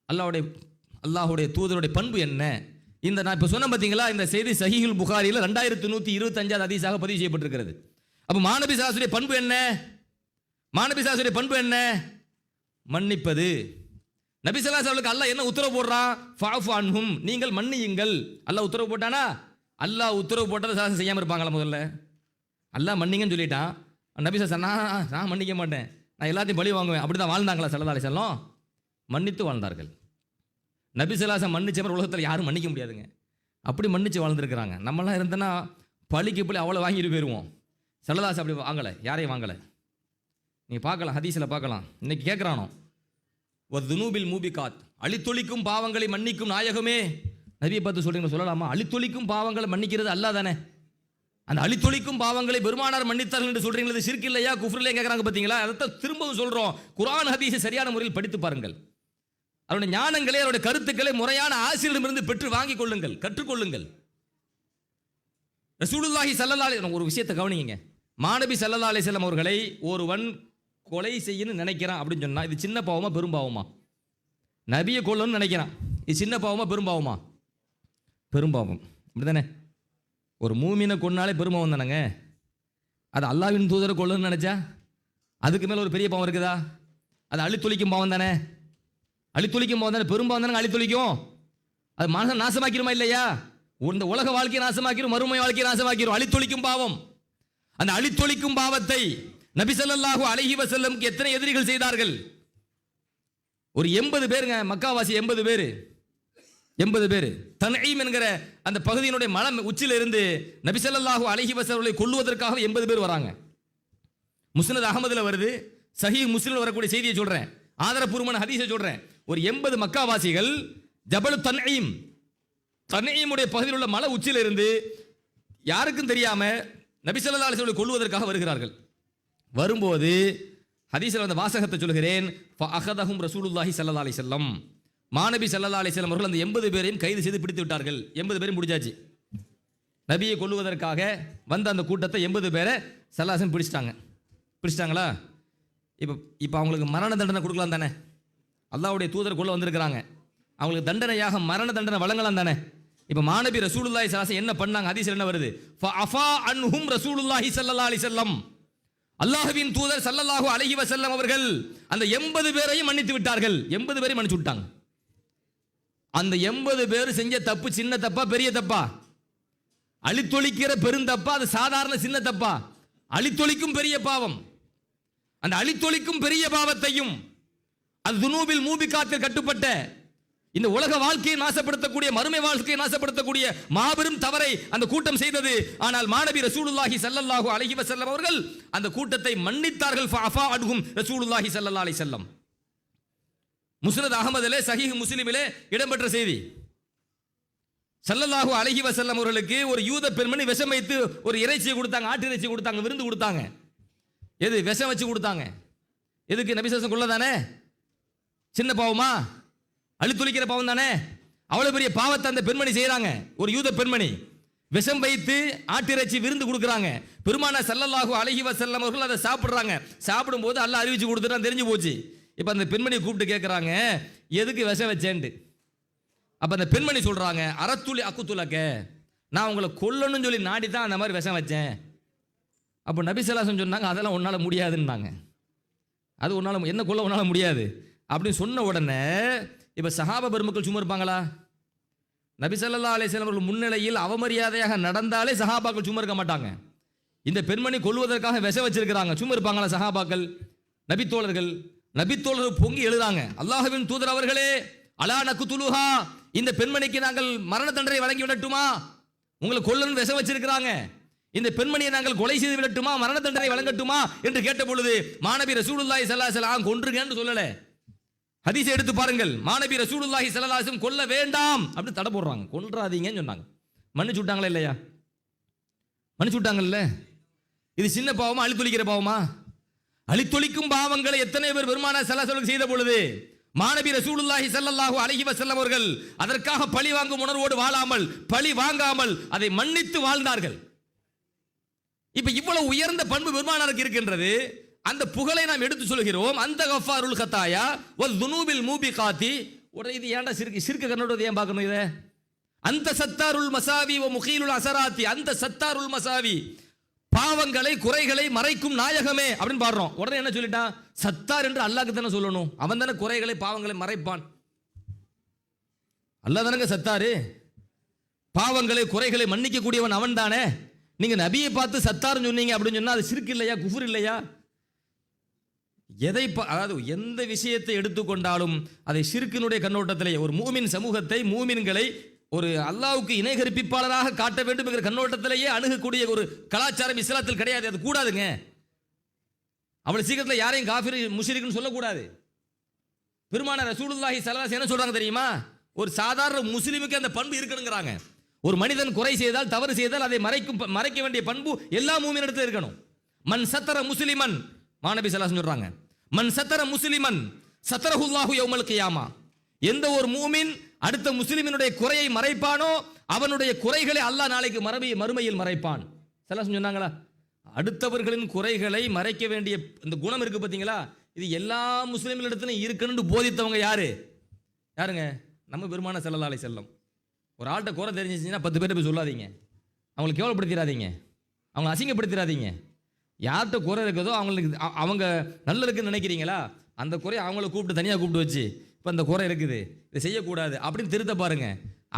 அல்லாஹ்வுடைய தூதருடைய பண்பு என்ன? இந்த நான் இப்போ சொன்ன பார்த்தீங்களா, இந்த செய்தி சஹீஹுல் புகாரியில் 2125 ஹதீஸாக பதிவு செய்யப்பட்டிருக்கிறது. அப்போ மாநபி ஸல்லல்லாஹு அலைஹி வஸல்லம் பண்பு என்ன? மாநபி ஸல்லல்லாஹு அலைஹி வஸல்லம் பண்பு என்ன? மன்னிப்பது. நபி ஸல்லல்லாஹு அலைஹி வஸல்லம் அல்லாஹ் என்ன உத்தரவு போடுறான்? ஃபஅஃபு அன்ஹும், நீங்கள் மன்னியுங்கள். அல்லாஹ் உத்தரவு போட்டானா? அல்லாஹ் உத்தரவு போட்டதை சாசம் செய்யாமல் இருப்பாங்களா? முதல்ல அல்லாஹ் மன்னிங்கன்னு சொல்லிட்டான். நபி ஸல்லல்லாஹு நான் மன்னிக்க மாட்டேன், நான் எல்லாத்தையும் பழி வாங்குவேன், அப்படி தான் வாழ்ந்தாங்களா ஸல்லல்லாஹு அலைஹி வஸல்லம்? மன்னித்து வாழ்ந்தார்கள். நபி ஸல்லல்லாஹு அலைஹி வஸல்லம் மன்னிச்சவர் உலகத்தில் யாரும் மன்னிக்க முடியாதுங்க. அப்படி மன்னிச்சு வாழ்ந்துருக்கிறாங்க. நம்மளாம் இருந்தோன்னா பழிக்கு பழி அவ்வளோ வாங்கிட்டு போயிடுவோம். ஸல்லல்லாஹு அலைஹி வஸல்லம் அப்படி வாங்கலை, யாரையும் வாங்கலை. நீங்கள் பார்க்கலாம், ஹதீஸில் பார்க்கலாம். இன்னைக்கு கேட்குறானோ வதுனூபில் மூபிகாத், அழித்தொழிக்கும் பாவங்களை மன்னிக்கும் நாயகமே. நபியை பார்த்து சொல்றீங்க, சொல்லலாமா? அழித்தொழிக்கும் பாவங்களை மன்னிக்கிறது அல்லாஹ் தானே. அந்த அழித்தொழிக்கும் பாவங்களை பெருமானார் மன்னித்தார்கள் என்று சொல்றீங்களா? ஷிர்க் இல்லையா, குஃப்ர் இல்லையா கேட்குறாங்க பார்த்தீங்களா? அதை திரும்பவும் சொல்றோம், குர்ஆன் ஹதீஸை சரியான முறையில் படித்து பாருங்கள். அவருடைய ஞானங்களை, அவருடைய கருத்துக்களை முறையான ஆசிரியரிடமிருந்து பெற்று வாங்கிக் கொள்ளுங்கள், கற்றுக்கொள்ளுங்கள். ரசூலுல்லாஹி ஸல்லல்லாஹு அலைஹி வஸல்லம் ஒரு விஷயத்தை கவனிங்க. மாநபி ஸல்லல்லாஹு அலைஹி வஸல்லம் அவர்களை ஒருவன் கொலை செய்யணும்னு நினைக்கிறான் அப்படின்னு சொன்னா, இது சின்ன பாவமா பெரும் பாவமா? நபியை கொல்லணும்னு நினைக்கிறான், இது சின்ன பாவமா பெரும் பாவமா? பெரும்பாவம், அப்படிதானே? ஒரு மூமினை கொன்னாலே பெரும்பாவம் தானேங்க. அது அல்லாஹ்வின் தூதரை கொல்லணும்னு நினைச்சா அதுக்கு மேலே ஒரு பெரிய பாவம் இருக்குதா? அது அழித்தொழிக்கும் பாவம் தானே. அழித்தொழிக்கும் பாவம் தானே, பெரும்பாவம் தானே அழித்தொழிக்கும். அது மனசை நாசமாக்கிருமா இல்லையா? இந்த உலக வாழ்க்கையை நாசமாக்கிரும், மறுமை வாழ்க்கையை நாசமாக்கிரும். அழித்தொழிக்கும் பாவம். அந்த அழித்தொழிக்கும் பாவத்தை நபி ஸல்லல்லாஹு அலைஹி வஸல்லம்க்கு எத்தனை எதிரிகள் செய்தார்கள்? ஒரு 80 பேருங்க, மக்காவாசி 80 பேர். 80 பேர் தன்ஈம் என்கிற அந்த பகுதியினுடைய மலை உச்சியில இருந்து நபி ஸல்லல்லாஹு அலைஹி வஸல்லம் கொல்லுவதற்காக 80 பேர் வராங்க. முஸ்னத் அஹமதுல வருது, சஹீஹ் முஸ்லிம்ல வரக்கூடிய செய்தியை சொல்றேன், ஆதாரபூர்வமான ஹதீஸை சொல்றேன். ஒரு 80 மக்காவாசிகள் ஜபல் தன்ஈம், தன்ஈமுடைய பகுதியில் உள்ள மலை உச்சியில இருந்து யாருக்கும் தெரியாம நபி ஸல்லல்லாஹு அலைஹி வஸல்லம் கொல்லுவதற்காக வருகிறார்கள். வரும்போது ஹதீஸில் வந்த வாசகத்தை சொல்கிறேன். ஃபஅஹதஹும் ரசூலுல்லாஹி ஸல்லல்லாஹு அலைஹி வஸல்லம், மாநபி ஸல்லல்லாஹு அலைஹி வஸல்லம் அவர்கள் அந்த 80 பேரையும் கைது செய்து பிடித்து விட்டார்கள். 80 பேரும் முடிஞ்சாச்சு. நபியை கொல்லுவதற்காக வந்த அந்த கூட்டத்தை 80 பேரை ஸல்லல்லாஹு அலைஹி வஸல்லம் பிடிச்சிட்டாங்களா? இப்போ அவங்களுக்கு மரண தண்டனை கொடுக்கலாம் தானே? அல்லாஹ்வுடைய தூதர் கொல்ல வந்திருக்கிறாங்க, அவங்களுக்கு தண்டனையாக மரண தண்டனை வழங்கலாம் தானே? இப்போ மாநபி ரசூலுல்லாஹி ஸல்லல்லாஹு அலைஹி வஸல்லம் என்ன பண்ணாங்க? ஹதீஸில் என்ன வருது? ஃபஅஃபா அன்ஹும் ரசூலுல்லாஹி ஸல்லல்லாஹு அலைஹி வஸல்லம், அல்லாஹ்வின் தூதர் ஸல்லல்லாஹு அலைஹி வஸல்லம் அவர்கள் அந்த 80 பேரையும் மன்னித்து விட்டார்கள். 80 பேரையும் மன்னிச்சு விட்டாங்க. அந்த 80 பேர் செஞ்ச தப்பு சின்ன தப்பா பெரிய தப்பா? அழித்தொழிக்கிற பெருந்தப்பா, அது சாதாரண சின்ன தப்பா? அழித்தொழிக்கும் பெரிய பாவம். அந்த அழித்தொழிக்கும் பெரிய பாவத்தையும் அது துனூபில் மூபிகாத்தில் கட்டுப்பட்ட இந்த உலக வாழ்க்கையை நாசப்படுத்தக்கூடிய, மறுமை வாழ்க்கையை நாசப்படுத்தக்கூடிய மாபெரும் தவறை அந்த கூட்டம் செய்தது. ஆனால் மாநபி ரசூலுல்லாஹி ஸல்லல்லாஹு அலைஹி வஸல்லம் அவர்கள் அந்த கூட்டத்தை மன்னித்தார்கள். ஃபஅஃபா அன்ஹும் ரசூலுல்லாஹி ஸல்லல்லாஹு அலைஹி வஸல்லம். முஸ்னத் அஹமதிலே சஹீஹ் முஸ்லிமிலே இடம்பெற்ற செய்தி. ஸல்லல்லாஹு அலைஹி வஸல்லம் அவர்களுக்கு ஒரு யூத பெண்மணி விஷம் வைத்து ஒரு இறைச்சியை கொடுத்தாங்க, ஆட்டு இறைச்சி கொடுத்தாங்க, விருந்து கொடுத்தாங்க. எது? விஷம் வச்சு கொடுத்தாங்க. எதுக்கு? நபி ஸல்லல்லாஹு அலைஹி வஸல்லம் கொல்ல தானே? சின்ன பாவமா? அழித்தொழிக்கிற பாவம் தானே? அவ்வளவு பெரிய பாவத்தை அந்த பெண்மணி செய்யறாங்க. ஒரு யூத பெண்மணி விஷம் வைத்து ஆட்டிறைச்சி விருந்து கொடுக்குறாங்க. பெருமானார் ஸல்லல்லாஹு அலைஹி வஸல்லம் அவர்கள் அதை சாப்பிடுறாங்க. சாப்பிடும்போது அல்லாஹ் அறிவிச்சு கொடுத்துட்டான், தெரிஞ்சு போச்சு. இப்போ அந்த பெண்மணியை கூப்பிட்டு கேட்குறாங்க, எதுக்கு விஷம் வச்சேன்ட்டு. அப்போ அந்த பெண்மணி சொல்றாங்க, அறத்துளி அக்குத்துலக்க, நான் உங்களை கொல்லணும்னு சொல்லி நாடி தான் அந்த மாதிரி விஷம் வச்சேன். அப்போ நபி ஸல்லல்லாஹு அலைஹி வஸல்லம் சொன்னாங்க, அதெல்லாம் உன்னால் முடியாதுன்னாங்க. அது உன்னால என்ன கொல்ல உன்னால முடியாது அப்படின்னு சொன்ன உடனே இப்போ சஹாபா பெருமக்கள் சும்மா இருப்பாங்களா? நபி ஸல்லல்லாஹு அலைஹி வஸல்லம் அவர்கள் முன்னிலையில் அவமரியாதையாக நடந்தாலே சஹாபாக்கள் சும்மா இருக்க மாட்டாங்க. இந்த பெண்மணி கொல்வதற்காக விஷ வச்சிருக்கிறாங்க, சும்மா இருப்பாங்களா சஹாபாக்கள்? நபித்தோழர்கள் பொங்கி எழுதாங்க, அல்லாஹ்வின் தூதர் அவர்களே, அலா நக்துலுஹா, இந்த பெண்மணிக்கு நாங்கள் மரண தண்டனை வழங்கி விடட்டுமா? உங்களை கொல்லன்னு விஷ வச்சிருக்கிறாங்க, இந்த பெண்மணியை நாங்கள் கொலை செய்து விடட்டுமா, மரண தண்டனை வழங்கட்டுமா என்று கேட்ட பொழுது மாநபி ரசூலுல்லாஹி ஸல்லல்லாஹு அலைஹி வஸல்லம் கொன்றுங்கன்னு சொல்லல. ஹதீஸை எடுத்து பாருங்கள், மாநபி ரசூலுல்லாஹி ஸல்லல்லாஹு அலைஹி வஸல்லம் கொல்ல வேண்டாம் அப்படின்னு தடை போடுறாங்க, கொன்றாதீங்கன்னு சொன்னாங்க. மன்னிச்சு விட்டாங்களா இல்லையா? மன்னிச்சு விட்டாங்கல்ல. இது சின்ன பாவமா அழித்தொழிக்கிற பாவமா? அழித்தொழிக்கும் பாவங்களை எத்தனை பேர் பெருமானார் ஸல்லல்லாஹு அலைஹி வஸல்லம் செய்த பொழுது மாநபி ரசூலுல்லாஹி ஸல்லல்லாஹு அலைஹி வஸல்லம் அவர்கள் அதற்காக பழி வாங்கும் உணர்வோடு வாழாமல், பழி வாங்காமல் அதை மன்னித்து வாழ்ந்தார்கள். இப்ப இவ்வளவு உயர்ந்த பண்பு பெருமானாருக்கு இருக்கின்றது. அந்த புகழை நாம் எடுத்து சொல்கிறோம். அந்த கஃபாருல் கத்தாயா வல் துனூபில் மூபிகாத்தி. உடனே இது ஏன்டா சிறுக்கு கண்ணோட ஏன் பார்க்கணும் இதை? அந்த சத்தாருல் மசாவி வ முகீலுல் அசராத்தி, அந்த சத்தாருல் மசாவி, பாவங்களை குறைகளை மறைக்கும் நாயகமே அப்படின்னு பாடுறோம். உடனே என்ன சொல்லிட்டான்? சத்தார் என்று அல்லாஹ்க்கு தானே சொல்லணும், அவன் தானே குறைகளை பாவங்களை மறைப்பான். அல்லாஹ் தானங்க சத்தாரு, பாவங்களை குறைகளை மன்னிக்க கூடியவன் அவன் தானே. நீங்க நபியை பார்த்து சத்தார்னு சொன்னீங்க அப்படின்னு சொன்னா அது ஷிர்க் இல்லையா, குஃபர் இல்லையா? அதாவது எந்த விஷயத்தை எடுத்துக்கொண்டாலும் அதை ஷிர்க்கினுடைய கண்ணோட்டத்திலே ஒரு மூமின் சமூகத்தை, மூமின்களை ஒரு அல்லாஹ்வுக்கு இணை கற்பிப்பாளராக காட்ட வேண்டும் என்கிற கண்ணோட்டத்திலேயே அணுகக்கூடிய ஒரு கலாச்சாரம் இஸ்லாத்தில் கிடையாது. அது கூடாதுங்க. அவ்வளவு சீக்கிரத்தில் யாரையும் காஃபிர் முஷ்ரிக்னு சொல்லக்கூடாது. பெருமானார் ரசூலுல்லாஹி ஸல்லல்லாஹு அலைஹி வஸல்லம் என்ன சொல்றாங்க தெரியுமா? ஒரு சாதாரண முஸ்லிமுக்கு அந்த பண்பு இருக்கணுங்கிறாங்க. ஒரு மனிதன் குறை செய்தால், தவறு செய்தால் அதை மறைக்க வேண்டிய பண்பு எல்லா மூமினிடத்தில் இருக்கணும். மன் சத்தர முஸ்லிமன், மாநபி ஸல்லல்லாஹு அலைஹி வஸல்லம் சொல்றாங்க, மன் சத்தர முஸ்லிமன் சத்தரஹுல்லாஹு யௌமல் கியாமா. எந்த ஒரு மூமின் அடுத்த முஸ்லிமினுடைய குறையை மறைப்பானோ அவனுடைய குறைகளை அல்லாஹ் நாளைக்கு மறுமையில் மறைப்பான். ஸல்லல்லாஹு அலைஹி சொன்னாங்களா? அடுத்தவர்களின் குறைகளை மறைக்க வேண்டிய இந்த குணம் இருக்கு பார்த்தீங்களா? இது எல்லா முஸ்லிம்களிடத்திலும் இருக்குன்னு போதித்தவங்க யாருங்க? நம்ம பெருமானார் ஸல்லல்லாஹு அலைஹி வஸல்லம். ஒரு ஆள்கிட்ட குறை தெரிஞ்சிச்சுன்னா 10 பேர்ட்ட போய் சொல்லாதீங்க, அவங்களை கேவலப்படுத்திடாதீங்க, அவங்களை அசிங்கப்படுத்திடாதீங்க. யார்கிட்ட குறை இருக்குதோ அவங்களுக்கு, அவங்க நல்ல இருக்குன்னு நினைக்கிறீங்களா, அந்த குறையை அவங்கள கூப்பிட்டு தனியாக கூப்பிட்டு வச்சு, இப்போ அந்த குறை இருக்குது, இதை செய்யக்கூடாது அப்படின்னு திருத்த பாருங்க.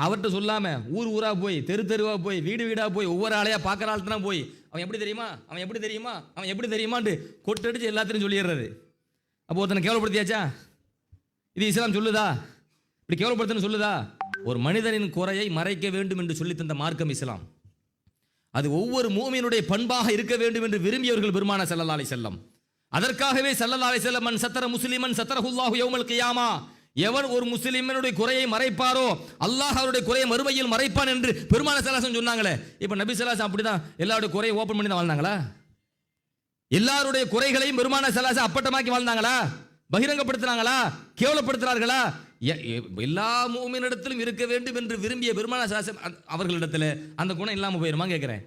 அவர்கிட்ட சொல்லாமல் ஊராக போய், தெருவாக போய், வீடாக போய், ஒவ்வொரு ஆளையாக பார்க்குற ஆள்தான் போய், அவன் எப்படி தெரியுமான்ட்டு கொட்டடிச்சு எல்லாத்தையும் சொல்லிடுறது. அப்போ ஒருத்தனை கேவலப்படுத்தியாச்சா? இது இஸ்லாம் சொல்லுதா? இப்படி கேவலப்படுத்தன்னு சொல்லுதா? ஒரு மனிதனின் குறையை மறைக்க வேண்டும் என்று சொல்லி தந்த மார்க்கம் இஸ்லாம். அது ஒவ்வொரு மூமினுடைய பண்பாக இருக்க வேண்டும் என்று விரும்பியவர்கள் பெருமானார் ஸல்லல்லாஹு அலைஹி வஸல்லம். அதற்காகவே ஸல்லல்லாஹு அலைஹி வஸல்லம் மன் சத்தர முஸ்லிமன் சத்தரஹுல்லாஹு யௌமல் கியாமா, எவன் ஒரு முஸ்லிமினுடைய குறையை மறைப்பாரோ அல்லாஹ் அவருடைய குறையை மறுமையில் மறைப்பான் என்று பெருமானார் ஸல்லல்லாஹு அலைஹி வஸல்லம் சொன்னாங்களே. இப்போ நபி ஸல்லல்லாஹு அலைஹி வஸல்லம் அப்படிதான் எல்லாருடைய குறையை ஓபன் பண்ணி தான் வாழ்ந்தாங்களா? எல்லாருடைய குறைகளையும் பெருமானார் ஸல்லல்லாஹு அலைஹி வஸல்லம் அப்பட்டமாக்கி வாழ்ந்தாங்களா? பகிரங்கப்படுத்தினாங்களா? கேவலப்படுத்தினார்களா? எல்லா மூமினிடத்திலும் இருக்க வேண்டும் என்று விரும்பிய பெருமானார் ஸல்லல்லாஹு அலைஹி வஸல்லம் அவர்களிடத்தில் அந்த குணம் இல்லாமல் போயிருமா கேட்குறேன்.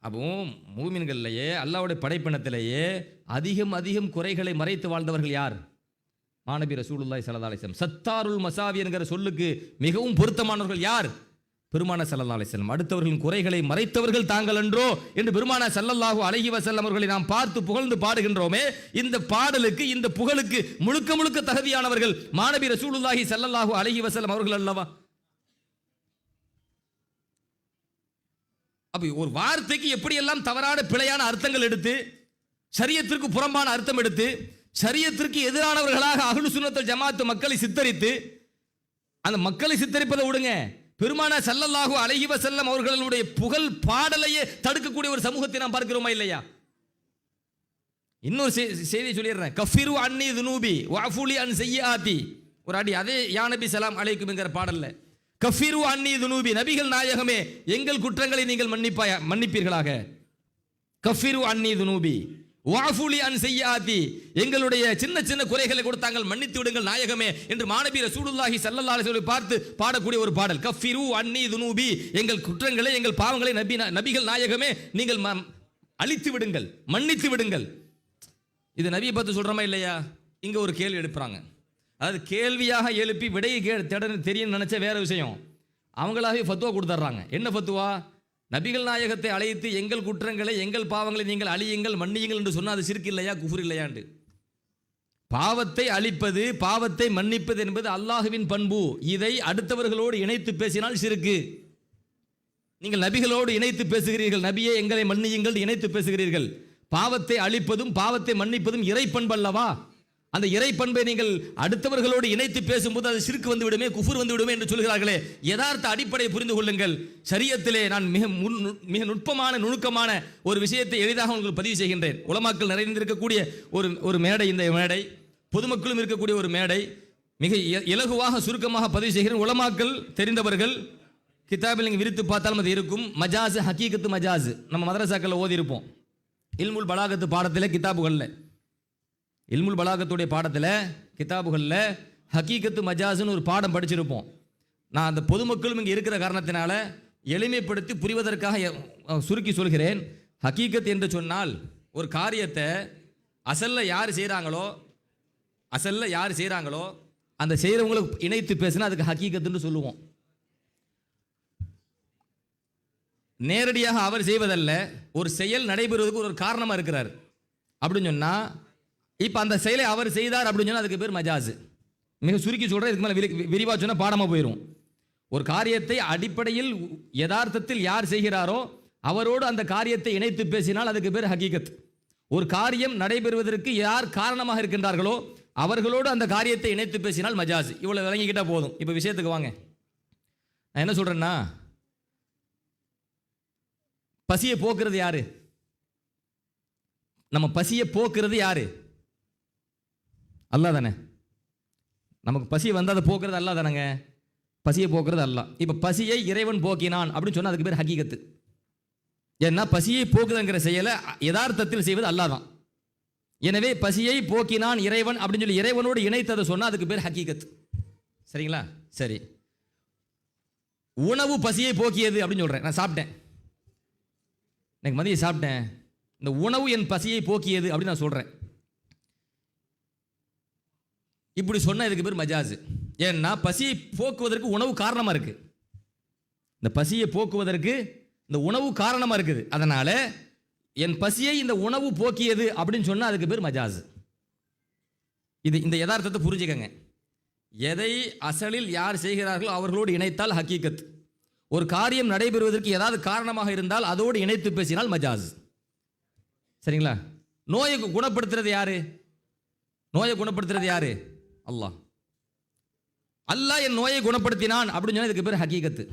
அப்போ மூமின்கள்லையே அல்லாஹ்வுடைய படைப்பினத்திலேயே அதிகம் குறைகளை மறைத்து வாழ்ந்தவர்கள் யார்? மாநபி ரசூலுல்லாஹி ஸல்லல்லாஹு அலைஹி வஸல்லம். சத்தாருல் மசாவி என்கிற சொல்லுக்கு மிகவும் பொருத்தமானவர்கள் யார்? பெருமானார் ஸல்லல்லாஹு அலைஹி வஸல்லம். அடுத்தவர்களின் குறைகளை மறைத்தவர்கள் தாங்கள் என்றோ என்று பெருமானார் ஸல்லல்லாஹு அலைஹி வஸல்லம் அவர்களை நாம் பார்த்து புகழ்ந்து பாடுகின்றோமே. இந்த பாடலுக்கு, இந்த புகழுக்கு முழுக்க தகுதியானவர்கள் மாநபி ரசூலுல்லாஹி ஸல்லல்லாஹு அலைஹி வஸல்லம் அவர்கள் அல்லவா? அப்ப ஒரு வார்த்தைக்கு எப்படியெல்லாம் தவறான பிழையான அர்த்தங்கள் எடுத்து, ஷரியத்திற்கு புறம்பான அர்த்தம் எடுத்து, ஷரியத்திற்கு எதிரானவர்களாக அஹ்லு சுன்னத்துல் ஜமாத் மக்களை சித்தரித்து, அந்த மக்களை சித்தரிப்பதை விடுங்க, பெருமானார் ஸல்லல்லாஹு அலைஹி வஸல்லம் அவர்களுடைய புகழ் பாடலையே தடுக்கக்கூடிய ஒரு சமூகத்தை நாம் பார்க்கிறோமா இல்லையா? இன்னொரு செய்தி சொல்லிடுறேன். கஃபிரு அன்னி துனூபி வஅஃபுலி அன் ஸய்யிஆத்தி. ஒரு அடி அதே யா நபி ஸலாம் அலைக்கும் என்கிற பாடல்ல கஃபிரு அன்னி துனூபி, நபிகள் நாயகமே எங்கள் குற்றங்களை நீங்கள் மன்னிப்பீர்களாக. கஃபிரு அன்னி துனூபி வஅஃபுலி அன் ஸய்யிஆத்தி, எங்களுடைய சின்ன குறைகளை கூட தாங்கள் மன்னித்து விடுங்கள் நாயகமே என்று மாநபி ரசூலுல்லாஹி ஸல்லல்லாஹு அலைஹி வஸல்லம் பார்த்து பாடக்கூடிய ஒரு பாடல். கஃபிரு அன்னி துனூபி, எங்கள் குற்றங்களை, எங்கள் பாவங்களை நபிகள் நாயகமே நீங்கள் அழித்து விடுங்கள், மன்னித்து விடுங்கள். இது நபியை பார்த்து சொல்றோமா இல்லையா? இங்க ஒரு கேள்வி எழுப்புறாங்க. அதாவது கேள்வியாக எழுப்பி விடையை தெரியும் நினைச்ச வேற விஷயம். அவங்களாவே ஃபத்வா கொடுத்துட்றாங்க. என்ன ஃபத்வா? நபிகள் நாயகத்தை அழைத்து எங்கள் குற்றங்களை எங்கள் பாவங்களை நீங்கள் அழியுங்கள் மன்னியுங்கள் என்று சொன்னால் அது ஷிர்க் இல்லையா குஃபுர் இல்லையாண்டு? பாவத்தை அழிப்பது பாவத்தை மன்னிப்பது என்பது அல்லாஹுவின் பண்பு. இதை அடுத்தவர்களோடு இணைத்து பேசினால் ஷிர்க். நீங்கள் நபிகளோடு இணைத்து பேசுகிறீர்கள், நபியே எங்களை மன்னியுங்கள் இணைத்து பேசுகிறீர்கள். பாவத்தை அழிப்பதும் பாவத்தை மன்னிப்பதும் இறை பண்பு அல்லவா? அந்த இறை பண்பை நீங்கள் அடுத்தவர்களோடு இணைத்து பேசும்போது அது ஷிர்க் வந்து விடுமே, குஃபுர் வந்து விடுமே என்று சொல்கிறார்களே. யதார்த்த அடிப்படையை புரிந்து கொள்ளுங்கள். ஷரியத்திலே நான் மிக நுட்பமான நுணுக்கமான ஒரு விஷயத்தை எளிதாக உங்களுக்கு பதிவு செய்கின்றேன். உலமாக்கள் நிறைந்திருக்கக்கூடிய ஒரு மேடை, இந்த மேடை பொதுமக்களும் இருக்கக்கூடிய ஒரு மேடை. மிக இலகுவாக சுருக்கமாக பதிவு செய்கிறேன். உலமாக்கள் தெரிந்தவர்கள் கிதாபில் நீங்கள் விரித்து பார்த்தாலும் அது இருக்கும். மஜாஸ், ஹக்கீகத்து மஜாஸ் நம்ம மதரசாக்களில் ஓதி இருப்போம். இல்முல் பலாகத்து பாடத்தில் கிதாபுகளில், இல்முல் பலாகத்துடைய பாடத்தில் கிதாபுகளில் ஹக்கீகத்து மஜாஸ்னு ஒரு பாடம் படிச்சிருப்போம். நான் அந்த பொதுமக்களும் இங்கே இருக்கிற காரணத்தினால எளிமைப்படுத்தி புரிவதற்காக சுருக்கி சொல்கிறேன். ஹக்கீகத் என்று சொன்னால் ஒரு காரியத்தை அசல்ல யார் செய்கிறாங்களோ அந்த செய்கிறவங்களுக்கு இணைத்து பேசினா அதுக்கு ஹக்கீகத்துன்னு சொல்லுவோம். நேரடியாக அவர் செய்வதல்ல, ஒரு செயல் நடைபெறுவதற்கு ஒரு காரணமாக இருக்கிறார் அப்படின்னு சொன்னால், இப்போ அந்த செயலை அவர் செய்தார் அப்படின்னு சொன்னால் அதுக்கு பேர் மஜாஸ். மிக சுருக்கி சொல்கிறேன், இதுக்கு மேலே விரிவாக சொன்னால் பாடமாக போயிடும். ஒரு காரியத்தை அடிப்படையில் யதார்த்தத்தில் யார் செய்கிறாரோ அவரோடு அந்த காரியத்தை இணைத்து பேசினால் அதுக்கு பேர் ஹக்கீகத். ஒரு காரியம் நடைபெறுவதற்கு யார் காரணமாக இருக்கின்றார்களோ அவர்களோடு அந்த காரியத்தை இணைத்து பேசினால் மஜாஸ். இவ்வளோ விளங்கிக்கிட்டால் போதும். இப்போ விஷயத்துக்கு வாங்க. நான் என்ன சொல்கிறேன்னா, பசியை போக்குறது யாரு? நம்ம பசியை போக்குறது யாரு? அல்லாஹ் தானே. நமக்கு பசி வந்தால் அதை போக்குறது அல்லாஹ் தானேங்க. பசியை போக்குறது அல்லாஹ். இப்போ பசியை இறைவன் போக்கினான் அப்படின்னு சொன்னால் அதுக்கு பேர் ஹக்கீகத்து. ஏன்னா பசியை போக்குதுங்கிற செயலை யதார்த்தத்தில் செய்வது அல்லாஹ் தான். எனவே பசியை போக்கினான் இறைவன் அப்படின்னு சொல்லி இறைவனோடு இணைத்ததை சொன்னால் அதுக்கு பேர் ஹக்கீகத். சரிங்களா? சரி, உணவு பசியை போக்கியது அப்படின்னு சொல்கிறேன். நான் சாப்பிட்டேன், எனக்கு மதியம் சாப்பிட்டேன், இந்த உணவு என் பசியை போக்கியது அப்படின்னு நான் சொல்கிறேன். இப்படி சொன்னால் இதுக்கு பேர் மஜாஸ். ஏன்னா பசியை போக்குவதற்கு உணவு காரணமாக இருக்குது. இந்த பசியை போக்குவதற்கு இந்த உணவு காரணமாக இருக்குது. அதனால் என் பசியை இந்த உணவு போக்கியது அப்படின்னு சொன்னால் அதுக்கு பேர் மஜாஸ். இந்த யதார்த்தத்தை புரிஞ்சுக்கங்க. எதை அசலில் யார் செய்கிறார்களோ அவர்களோடு இணைத்தால் ஹக்கீகத். ஒரு காரியம் நடைபெறுவதற்கு ஏதாவது காரணமாக இருந்தால் அதோடு இணைத்து பேசினால் மஜாஸ். சரிங்களா? நோயை குணப்படுத்துறது யாரு? அல்லாஹ். அல்லாஹ் என் நோயை குணப்படுத்தினான் அப்படின்னு சொன்னால் இதுக்கு பேர் ஹக்கீகத்து.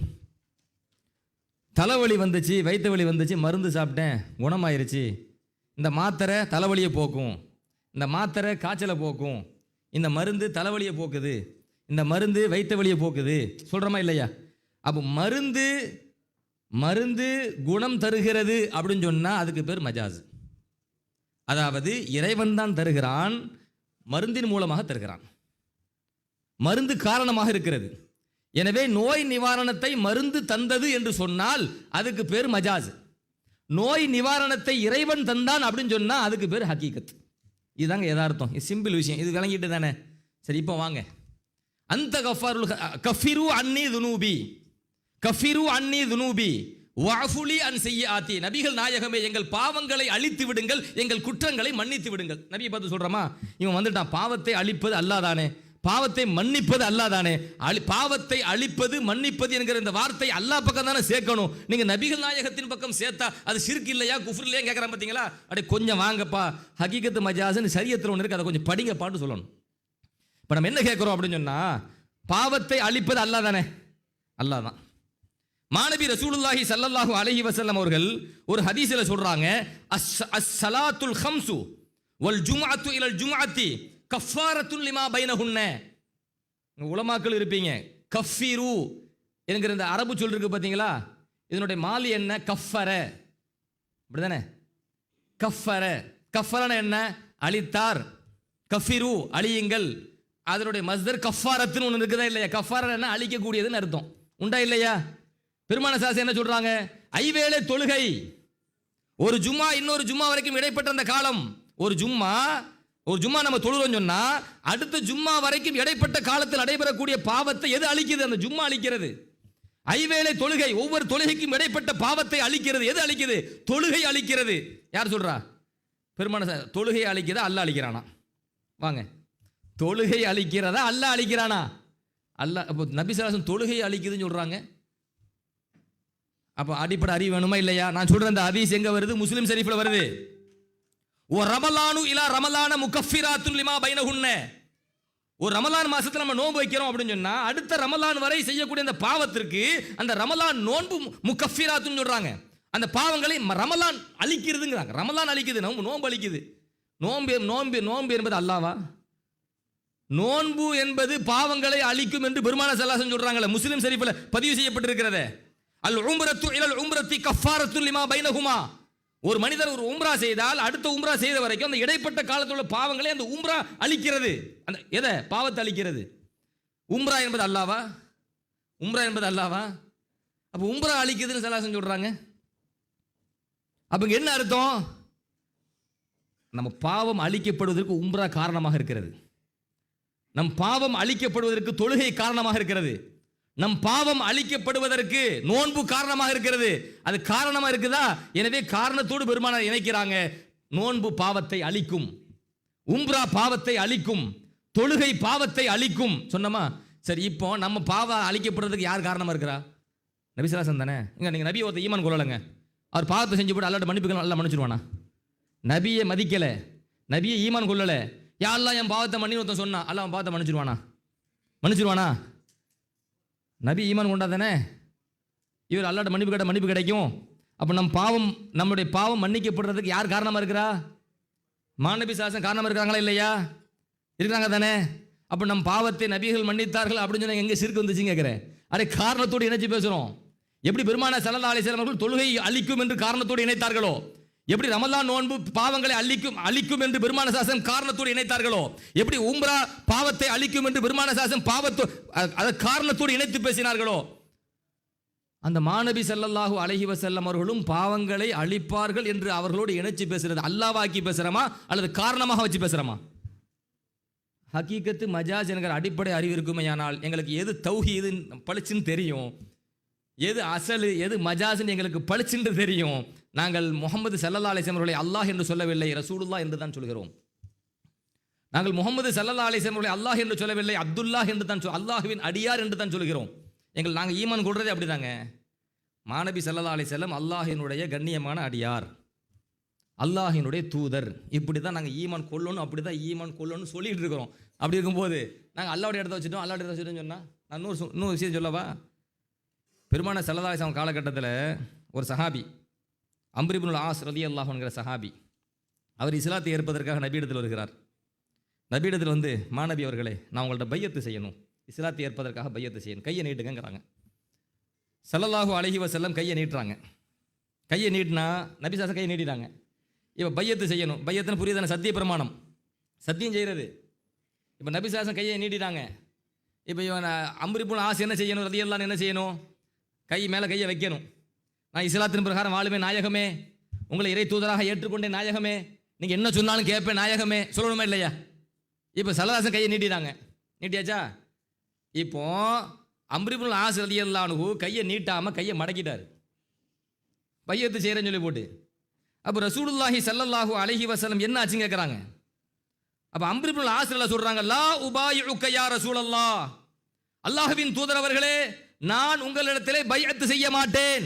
தலைவலி வந்துச்சு, வயிற்று வலி வந்துச்சு, மருந்து சாப்பிட்டேன், குணமாயிருச்சு. இந்த மாத்திரை தலைவலியை போக்கும், இந்த மாத்திரை காய்ச்சலை போக்கும், இந்த மருந்து தலைவலியை போக்குது, இந்த மருந்து வயிற்று வலியை போக்குது. சொல்கிறோமா இல்லையா? அப்போ மருந்து குணம் தருகிறது அப்படின்னு சொன்னால் அதுக்கு பேர் மஜாஸ். அதாவது இறைவன் தான் தருகிறான், மருந்தின் மூலமாக தருகிறான். மருந்து காரணமாக இருக்கிறது. எனவே நோய் நிவாரணத்தை மருந்து தந்தது என்று சொன்னால் அதுக்கு பேர் மஜாஸ். நோய் நிவாரணத்தை இறைவன் தந்தான் அப்படின்னு சொன்னால் அதுக்கு பேர் ஹக்கீகத். இதுதாங்க யதார்த்தம். இது சிம்பிள் விஷயம். இது விளங்கிட்டு தானே? சரி, இப்போ வாங்க. அந்த கஃபிரு அன்னி துனூபி வஅஃபுலி அன் ஸய்யிஆத்தி. நபிகள் நாயகமே, எங்கள் பாவங்களை அழித்து விடுங்கள், எங்கள் குற்றங்களை மன்னித்து விடுங்கள். நபியை பார்த்து சொல்றோமா? இவன் வந்துட்டான். பாவத்தை அழிப்பது அல்லாஹ் தானே, பாவத்தை மன்னிப்பது அல்லாஹ் தானே. பாவத்தை அழிப்பது மன்னிப்பது என்கிற இந்த வார்த்தை அல்லாஹ் பக்கம் தானே சேர்க்கணும். நீங்க நபிகள் நாயகத்தின் பக்கம் சேர்த்தா அது ஷிர்க் இல்லையா குஃப்ர் இல்லையா கேட்கறான் பார்த்தீங்களா? அப்படியே கொஞ்சம் வாங்கப்பா, ஹக்கீகத்து மஜாஸ்னு ஷரியத்தில் ஒன்று இருக்கு, அதை கொஞ்சம் படிங்கப்பான்னு சொல்லணும். இப்போ நம்ம என்ன கேட்குறோம் அப்படின்னு சொன்னா, பாவத்தை அழிப்பது அல்லாஹ் தானே, அல்லாஹ் தான். மாநபி ரசூலுல்லாஹி ஸல்லல்லாஹு அலைஹி வஸல்லம் அவர்கள் ஒரு ஹதீஸில் சொல்றாங்க, அஸ்ஸலாத்துல் ஹம்சு வல் ஜும்அத்து இலல் ஜும்அத்தி கஃபாரத்துல் லிமா பைனஹுன்ன. உலமாக்கள் இருப்பீங்க. கஃபிரு என்கிற இந்த அரபு சொல் இருக்கு பார்த்தீங்களா? இதனுடைய மாலி என்ன? கஃபர. அப்படிதானே? கஃபரன என்ன? அழித்தார். கஃபிரு அழியுங்கள். அதனுடைய மஸ்தர் கஃபாரத்துன்னு ஒன்று இருக்குதா இல்லையா? கஃபாரன் என்ன? அழிக்கக்கூடியதுன்னு அர்த்தம். உண்டா இல்லையா? பெருமான சாசி என்ன சொல்றாங்க? ஐவேளை தொழுகை, ஒரு ஜும்மா இன்னொரு ஜும்மா வரைக்கும் இடைப்பட்ட அந்த காலம். ஒரு ஜும்மா நம்ம தொழுறோம் சொன்னா அடுத்த ஜும்மா வரைக்கும் இடைப்பட்ட காலத்தில் நடைபெறக்கூடிய பாவத்தை எது அழிக்குது? அந்த ஜும்மா அழிக்கிறது. ஐவேளை தொழுகை ஒவ்வொரு தொழுகைக்கும் இடைப்பட்ட பாவத்தை அழிக்கிறது. எது அழிக்கிறது? தொழுகை அழிக்கிறது. யார் சொல்றா? பெருமான தொழுகை அழிக்கிறதா அல்ல அழிக்கிறானா? வாங்க, தொழுகை அழிக்கிறதா அல்ல அழிக்கிறானா? அல்ல. அப்போ நபி ஸல்லல்லாஹு அலைஹி வஸல்லம் தொழுகை அழிக்குதுன்னு சொல்றாங்க. அப்போ அடிப்படை அறிவு வேணுமா இல்லையா? நான் சொல்ற அந்த ஹதீஸ் எங்க வருது? முஸ்லிம் ஷரீஃப்ல வருது. ஓ ரமலானு இலா ரமலான முகஃபிராத்துன் லிமா பைனஹுன்ன. ஒரு ரமலான் மாசத்துல நம்ம நோன்பு வைக்கிறோம் அப்படின்னு சொன்னா அடுத்த ரமலான் வரை செய்யக்கூடிய அந்த பாவத்திற்கு அந்த ரமலான் நோன்பு முகஃபிராத்துன்னு சொல்றாங்க. அந்த பாவங்களை ரமலான் அழிக்கிறதுங்கிறாங்க. ரமலான் அழிக்குது, நோன்பு அழிக்குது. நோன்பு நோன்பு நோன்பு என்பது அல்லாவா? நோன்பு என்பது பாவங்களை அழிக்கும் என்று பெருமான ஸல்லல்லாஹு அலைஹி வஸல்லம் சொல்றாங்கல்ல, முஸ்லிம் ஷரீஃப்ல பதிவு செய்யப்பட்டிருக்கிறது. அல் உம்ரத்து இலல் உம்ரத்தி கஃபாரத்துல் லிமா பைனஹுமா. ஒரு மனிதர் ஒரு உம்ரா செய்தால் அடுத்த உம்ரா செய்த வரைக்கும் அந்த இடைப்பட்ட காலத்தில் உள்ள பாவங்களை அந்த உம்ரா அழிக்கிறது. அந்த எதை? பாவத்தை அழிக்கிறது. உம்ரா என்பது அல்லாவா? உம்ரா என்பது அல்லாவா? அப்ப உம்ரா அழிக்குதுன்னு ஸல்லல்லாஹு அலைஹி வஸல்லம் சொல்றாங்க. அப்ப என்ன அர்த்தம்? நம்ம பாவம் அழிக்கப்படுவதற்கு உம்ரா காரணமாக இருக்கிறது. நம் பாவம் அழிக்கப்படுவதற்கு தொழுகை காரணமாக இருக்கிறது. நம் பாவம் அழிக்கப்படுவதற்கு நோன்பு காரணமாக இருக்கிறது. அது காரணமாக இருக்குதா? எனவே காரணத்தோடு பெருமானார் இணைக்கிறாங்க. நோன்பு பாவத்தை அழிக்கும், உம்ரா பாவத்தை அழிக்கும், தொழுகை பாவத்தை அழிக்கும் சொன்னமா? சரி, இப்போ நம்ம பாவம் அழிக்கப்படுறதுக்கு யார் காரணமா இருக்கிறா? நபி ஸல்லல்லாஹு அலைஹி வஸல்லம் தானே. இங்க நீங்க நபி ஒருத்தர் ஈமான் கொள்ளலங்க, அவர் பாவத்தை செஞ்சு போட்டு அல்லாஹ்ட்ட மன்னிப்புகள் அல்லாஹ் மன்னிச்சிடுவானா? நபியை மதிக்கல, நபியை ஈமான் கொள்ளல, யா அல்லாஹ் என் பாவத்தை மன்னி ஒருத்தன் சொன்னா அல்லாஹ் அவன் பாவத்தை மன்னிச்சிடுவானா? மன்னிச்சிடுவானா? நபி ஈமான் கொண்டா தானே இவர் அல்லாஹ்ட்ட மன்னிப்பு கேட்ட மன்னிப்பு கிடைக்கும். அப்போ நம்முடைய பாவம் மன்னிக்கப்படுறதுக்கு யார் காரணமாக இருக்கிறா? மாநபி சாசன் காரணமாக இருக்கிறாங்களா இல்லையா? இருக்கிறாங்க தானே. அப்போ நம் பாவத்தை நபிகள் மன்னித்தார்கள் அப்படின்னு சொன்னா எங்கே சிறுக்கு வந்துச்சுன்னு கேட்குறேன். அதே காரணத்தோடு இணைச்சு பேசுகிறோம். எப்படி பெருமானார் ஸல்லல்லாஹு அலைஹி வஸல்லம் அவர்கள் தொழுகை அழிக்கும் என்று காரணத்தோடு இணைத்தார்களோ, எப்படி ரமலான் நோன்பு பாவங்களை அழிக்கும் என்று பெருமான சாசம் காரணத்தோடு இணைத்தார்களோ, எப்படி உம்ரா பாவத்தை அழிக்கும் என்று பெருமான சாசம் காரணத்தோடு இணைத்து பேசினார்களோ, அந்த மாநபி ஸல்லல்லாஹு அலைஹி வஸல்லம் அவர்களும் பாவங்களை அழிப்பார்கள் என்று அவர்களோடு இணைச்சு பேசுறது அல்லாஹ்வாக்கி பேசுறமா அல்லது காரணமாக வச்சு பேசுறமா? ஹகீகத்து மஜாஸ் என்கிற அடிப்படை அறிவு இருக்குமையானால் எங்களுக்கு எது தௌஹீது பளிச்சுன்னு தெரியும், எது அசலு எது மஜாஸ்ன்னு எங்களுக்கு பளிச்சுன்னு தெரியும். நாங்கள் முஹம்மது ஸல்லல்லாஹு அலைஹி வஸல்லம் அவர்களை அல்லாஹ் என்று சொல்லவில்லை, ரசூலுல்லாஹ் என்று தான் சொல்கிறோம். நாங்கள் முஹம்மது ஸல்லல்லாஹு அலைஹி வஸல்லம் அவர்களை அல்லாஹ் என்று சொல்லவில்லை, அப்துல்லாஹ் என்று தான் அல்லாஹ்வின் அடியார் என்று தான் சொல்கிறோம். நாங்கள் ஈமான் கொள்றதே அப்படிதாங்க. மாநபி ஸல்லல்லாஹு அலைஹி வஸல்லம் அல்லாஹினுடைய கண்ணியமான அடியார், அல்லாஹினுடைய தூதர், இப்படி தான் நாங்கள் ஈமான் கொள்ளணும், அப்படி தான் ஈமான் கொள்ளணும்னு சொல்லிட்டு இருக்கிறோம். அப்படி இருக்கும்போது நாங்கள் அல்லாஹ்வுடைய இடத்த வச்சுட்டோம், அல்லாஹ்வுடைய இடத்த வச்சுட்டோம்னு சொன்னால் நான் இன்னொரு விஷயம் சொல்லவா? பெருமானார் ஸல்லல்லாஹு அலைஹி வஸல்லம் காலகட்டத்தில் ஒரு சஹாபி அம்ர் இப்னுல் ஆஸ் ரலியல்லாஹு அன்ஹுங்கிற சஹாபி, அவர் இஸ்லாத்தை ஏற்பதற்காக நபியிடத்தில் வருகிறார். நபியிடத்தில் வந்து, மாநபி அவர்களே, நான் உங்கள்கிட்ட பையத்து செய்யணும், இஸ்லாத்தை ஏற்பதற்காக பையத்து செய்யணும், கையை நீட்டுங்கிறாங்க. ஸல்லல்லாஹு அலைஹி வஸல்லம் கையை நீட்டுறாங்க. கையை நீட்டினா நபி சாசம் கையை நீட்டிட்டாங்க. இப்போ பையத்து செய்யணும், பையத்துன்னு புரியுதானே? சத்திய பிரமாணம், சத்தியம் செய்கிறது. இப்போ நபி சாசம் கையை நீட்டிட்டாங்க. இப்போ இவன் அம்ர் இப்னுல் ஆஸ் என்ன செய்யணும்? ரலியல்லாஹு என்ன செய்யணும்? கை மேலே கையை வைக்கணும். நான் இஸ்லாத்தின் பிரகாரம் வாழுமே நாயகமே, உங்களை இறை தூதராக ஏற்றுக்கொண்டேன் நாயகமே, நீங்கள் என்ன சொன்னாலும் கேட்பேன் நாயகமே சொல்லணுமா இல்லையா? இப்போ ஸல்லல்லாஹு கையை நீட்டிட்டாங்க. நீட்டியாச்சா? இப்போ அம்ர் இப்னுல் ஆஸ் ரலியல்லாஹு அன்ஹு கையை நீட்டாமல் கையை மடக்கிட்டார், பையத்து செய்கிறேன்னு சொல்லி போட்டு. அப்போ ரசூலுல்லாஹி ஸல்லல்லாஹு அலைஹி வஸல்லம் என்ன ஆச்சுன்னு கேட்குறாங்க. அப்போ அம்ர் இப்னுல் ஆஸ் சொல்கிறாங்க, லா உபாயிஉக யா ரசூலல்லாஹ், அல்லாஹ்வின் தூதர் அவர்களே, நான் உங்களிடத்திலே பைஅத் செய்ய மாட்டேன்.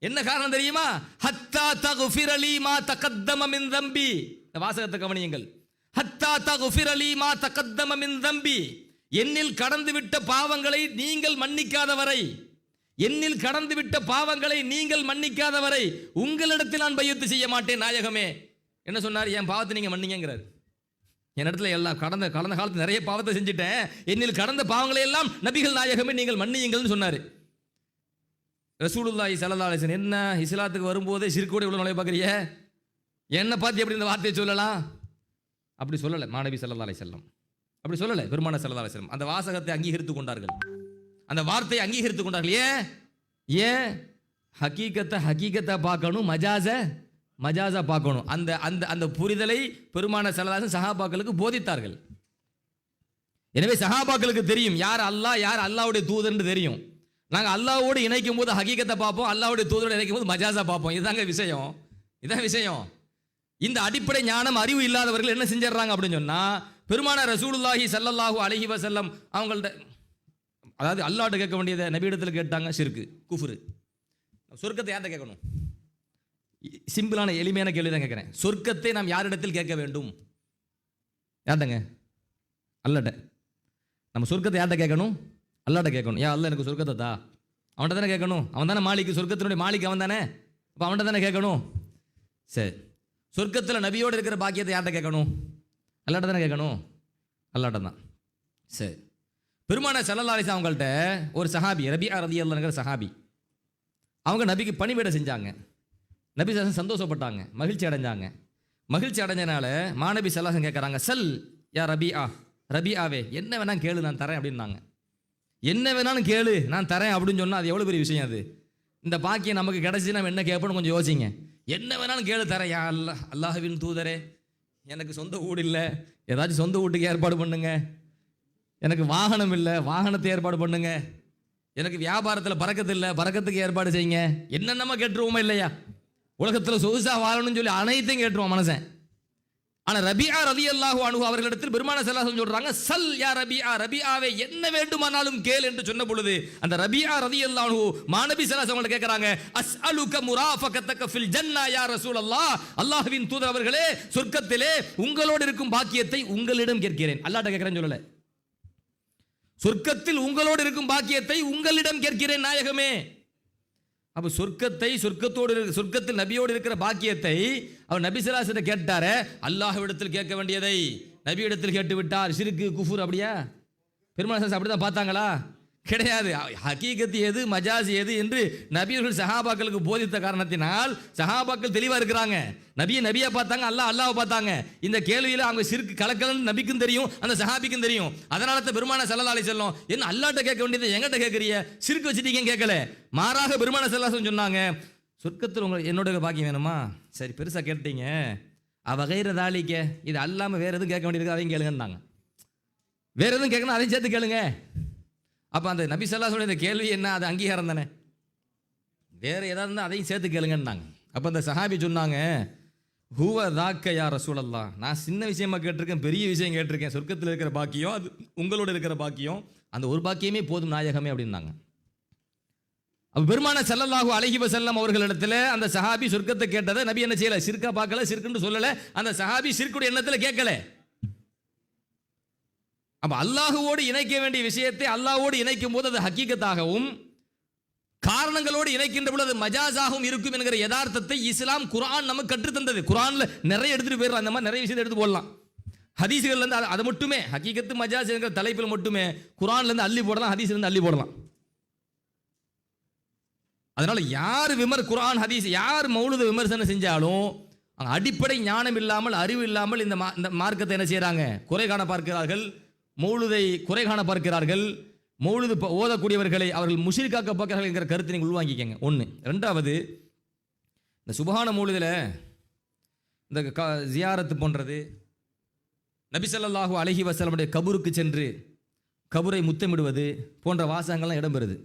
என்ன காரணம் தெரியுமா? ஹத்தா தக்ஃபிர லீ மா தகத்தம மின் தம்பி. இந்த வாசகத்தை கவனியுங்கள். ஹத்தா தக்ஃபிர லீ மா தகத்தம மின் தம்பி, என்னில் கடந்துவிட்ட பாவங்களை நீங்கள் மன்னிக்காதவரை, என்னில் கடந்துவிட்ட பாவங்களை நீங்கள் மன்னிக்காதவரை உங்களிடத்தில் நான் பையத்து செய்ய மாட்டேன் நாயகமே. என்ன சொன்னார்? என் பாவத்தை நீங்க மன்னிங்கிறார். என் இடத்துல எல்லாம் கடந்த காலத்தில் நிறைய பாவத்தை செஞ்சுட்டேன், என்னில் கடந்த பாவங்களை எல்லாம் நபிகள் நாயகமே நீங்கள் மன்னியுங்கள்னு சொன்னார். ரசூலுல்லாஹி ஸல்லல்லாஹு அலைஹி வஸல்லம், என்ன இஸ்லாத்துக்கு வரும்போதே சிறுக்கோடு இவ்வளோ நுழைய பார்க்குறிய, என்னை பார்த்து எப்படி இந்த வார்த்தையை சொல்லலாம்? அப்படி சொல்லலை மாநபி ஸல்லல்லாஹு அலைஹி வஸல்லம், அப்படி சொல்லலை பெருமானார் ஸல்லல்லாஹு அலைஹி வஸல்லம். அந்த வாசகத்தை அங்கீகரித்து கொண்டார்கள், அந்த வார்த்தையை அங்கீகரித்து கொண்டார்கள். ஏன் ஹகீகத்தை பார்க்கணும், மஜாஸா பார்க்கணும். அந்த அந்த அந்த புரிதலை பெருமானார் ஸல்லல்லாஹு அலைஹி வஸல்லம் சஹாபாக்களுக்கு போதித்தார்கள். எனவே சஹாபாக்களுக்கு தெரியும் யார் அல்லாஹ் யார் அல்லாஹ்வுடைய தூதர்னு தெரியும். நாங்கள் அல்லாஹ்வோடு இணைக்கும் போது ஹகீகத்தை பார்ப்போம், அல்லாஹ்வுடைய தூதரோடு இணைக்கும் போது மஜாஸா பார்ப்போம். இதுதாங்க விஷயம், இதான் விஷயம். இந்த அடிப்படை ஞானம் அறிவு இல்லாதவர்கள் என்ன செஞ்சிடறாங்க அப்படின்னு சொன்னா, பெருமானார் ரசூலுல்லாஹி ஸல்லல்லாஹு அலைஹி வஸல்லம் அவங்கள்ட்ட, அதாவது அல்லாஹ்ட்ட கேட்க வேண்டியதை நபியிடத்தில் கேட்டாங்க, ஷிர்கு, குஃப்ரு. சொர்க்கத்தை யார்கிட்ட கேட்கணும்? சிம்பிளான எளிமையான கேள்வி தான் கேட்குறேன். சொர்க்கத்தை நாம் யாரிடத்தில் கேட்க வேண்டும்? யார்ட்டங்க? அல்லாஹ்ட்ட. நம்ம சொர்க்கத்தை யார்கிட்ட கேட்கணும்? அல்லாஹ்ட்ட கேட்கணும். யா அல்லாஹ் எனக்கு சொர்க்கத்தை தா. அவன்கிட்ட தானே கேட்கணும். அவன் தானே மாலிக், சொர்க்கத்தினுடைய மாலிக் அவன் தானே. அப்போ அவன்கிட்ட தானே கேட்கணும். சரி, சொர்க்கத்தில் நபியோடு இருக்கிற பாக்கியத்தை யார்கிட்ட கேட்கணும்? அல்லாஹ்ட்ட தானே கேட்கணும். அல்லாஹ்ட்ட தான். சரி, பெருமானார் ஸல்லல்லாஹு அலைஹி வஸல்லம் அவங்கள்ட்ட ஒரு சஹாபி, ரபிஆ ரலியல்லாஹுங்கிற சஹாபி, அவங்க நபிக்கு பணிவிடை செஞ்சாங்க. நபி சந்தோஷப்பட்டாங்க, மகிழ்ச்சி அடைஞ்சாங்க. மகிழ்ச்சி அடைஞ்சனால மாநபி ஸல்லல்லாஹு கேட்குறாங்க, சல் யா ரபிஆ, ரபிஆவே என்ன வேணாலும் கேளு நான் தரேன் அப்படின்னாங்க. என்ன வேணாலும் கேளு நான் தரேன் அப்படின்னு சொன்னால் அது எவ்வளோ பெரிய விஷயம் அது. இந்த பாக்கியம் நமக்கு கிடச்சி நம்ம என்ன கேட்போன்னு கொஞ்சம் யோசிங்க. என்ன வேணாலும் கேளு தரேன். யா அல்லாஹ், அல்லாஹ்வின் தூதரே எனக்கு சொந்த வீடு இல்லை, ஏதாச்சும் சொந்த வீட்டுக்கு ஏற்பாடு பண்ணுங்க. எனக்கு வாகனம் இல்லை, வாகனத்தை ஏற்பாடு பண்ணுங்க. எனக்கு வியாபாரத்தில் பறக்கத்து இல்லை, பறக்கத்துக்கு ஏற்பாடு செய்யுங்க. என்னென்னமா கேட்டுருவோமா இல்லையா? உலகத்தில் சொகுசா வாழணும்னு சொல்லி அனைத்தையும் கேட்டுருவோம் மனசன். ஆனால் ரபிஆ ரலியல்லாஹு அன்ஹு அவர்களிடத்தில் பெருமானார் ஸல்லல்லாஹு அலைஹி வஸல்லம் சொல்றாங்க, சல் யா ரபிஆ, ரபிஆவே என்ன வேண்டுமானாலும் கேள் என்று சொன்ன பொழுது அந்த ரபிஆ ரலியல்லாஹு அன்ஹு மாநபி ஸல்லல்லாஹு அலைஹி வஸல்லம் கேட்கறாங்க, அஸ்அலுக முராஃபகதக ஃபில் ஜன்னா யா ரசூலல்லாஹ், அல்லாஹ்வின் தூதர் அவர்களே சொர்க்கத்திலே உங்களோடு இருக்கும் பாக்கியத்தை உங்களிடம் கேட்கிறேன். அல்லாஹ்ட்ட கேட்கிறேன்னு சொல்லல, சொர்க்கத்தில் உங்களோடு இருக்கும் பாக்கியத்தை உங்களிடம் கேட்கிறேன் நாயகமே. அப்ப சொர்க்கத்தில் நபியோடு இருக்கிற பாக்கியத்தை அவர் நபி ஸல்லல்லாஹு அலைஹி வஸல்லம் கேட்டாரே, அல்லாஹ்விடத்தில் கேட்க வேண்டியதை நபியிடத்தில் கேட்டு விட்டார். ஷிர்கு, குஃபுர் அப்படியா? பெருமானார் அப்படிதான் பார்த்தாங்களா? கிடையாது. ஹகீகத்து எது, மஜாஸ் எது என்று நபியர்கள் சஹாபாக்களுக்கு போதித்த காரணத்தினால் சஹாபாக்கள் தெளிவா இருக்கிறாங்க. நபியை பார்த்தாங்க, அல்லாஹ்வை பார்த்தாங்க. இந்த கேள்வியில அவங்க ஷிர்க் கலக்கலன்னு நபிக்கும் தெரியும், அந்த சஹாபிக்கும் தெரியும். அதனால தான் பெருமானார் ஸல்லல்லாஹு அலைஹி வஸல்லம் என்ன அல்லாஹ்ட்ட கேட்க வேண்டியதை எங்கிட்ட கேட்கறீங்க, ஷிர்க் வச்சுட்டீங்க கேட்கல. மாறாக பெருமானார் ஸல்லல்லாஹு அலைஹி வஸல்லம் சொன்னாங்க, சொர்க்கத்தில் உங்களுக்கு என்னோட பாக்கியம் வேணுமா? சரி, பெருசா கேட்டீங்க. அவகைர தாலிக்க, இது அல்லாம வேற எதுவும் கேட்க வேண்டியது அதையும் கேளுங்கன்னாங்க. வேற எதுவும் கேட்கணும் அதையும் சேர்த்து கேளுங்க. அப்போ அந்த நபி ஸல்லல்லாஹு அலைஹி வஸல்லம் இந்த கேள்வி என்ன, அது அங்கீகாரம் தானே. வேற ஏதாவது இருந்தால் அதையும் சேர்த்து கேளுங்கன்னாங்க. அப்போ அந்த சஹாபி சொன்னாங்க, ஹுவ தாக்க யா ரசூலல்லாஹ், நான் சின்ன விஷயமா கேட்டிருக்கேன், பெரிய விஷயம் கேட்டிருக்கேன். சொர்க்கத்தில் இருக்கிற பாக்கியம், அது உங்களோட இருக்கிற பாக்கியம், அந்த ஒரு பாக்கியமே போதும் நாயகமே அப்படின்னாங்க. அப்போ பெருமானார் ஸல்லல்லாஹு அலைஹி வஸல்லம் அவர்களிடத்தில் அந்த சஹாபி சொர்க்கத்தை கேட்டதை நபி என்ன செய்யல, ஷிர்கா பார்க்கல, ஷிர்க்குன்னு சொல்லலை. அந்த சஹாபி ஷிர்க்குடைய எண்ணத்தில் கேட்கல. அப்ப அல்லாஹுவோடு இணைக்க வேண்டிய விஷயத்தை அல்லாஹ்வோடு இணைக்கும் போது அது ஹக்கீகத்தாகவும், காரணங்களோடு இணைக்கின்ற பொழுது அது மஜாஸாகவும் இருக்கும் என்கிற யதார்த்தத்தை இஸ்லாம் குர்ஆன் நமக்கு கற்றுத்தந்தது. குர்ஆன்ல நிறைய எடுத்துட்டு போயிடலாம், அந்த மாதிரி நிறைய விஷயத்தை எடுத்து போடலாம். ஹதீஸ்கள்ல இருந்து அதை மட்டுமே, ஹக்கீகத்து மஜாஸ் என்கிற தலைப்பில் மட்டுமே குர்ஆன்ல இருந்து அள்ளி போடலாம், ஹதீஸ்ல இருந்து அள்ளி போடலாம். அதனால யார் குர்ஆன் ஹதீஸ் யார் மௌலூத விமர்சனம் செஞ்சாலும் அடிப்படை ஞானம் இல்லாமல், அறிவு இல்லாமல் இந்த மார்க்கத்தை என்ன செய்யறாங்க, குறை காண பார்க்கிறார்கள், மௌலுதை குறை காண பார்க்கிறார்கள். மௌலுது ஓதக்கூடியவர்களை அவர்கள் முஷ்ரிக்காக்க பார்க்கிறார்கள் என்கிற கருத்தை நீங்கள் உள்வாங்கிக்கங்க. ஒன்று. ரெண்டாவது, இந்த சுபஹான மௌலுதில் இந்த ஜியாரத்து போன்றது, நபி ஸல்லல்லாஹு அலைஹி வஸல்லமுடைய கபருக்கு சென்று கபரை முத்தமிடுவது போன்ற வாசகங்கள்லாம் இடம்பெறுது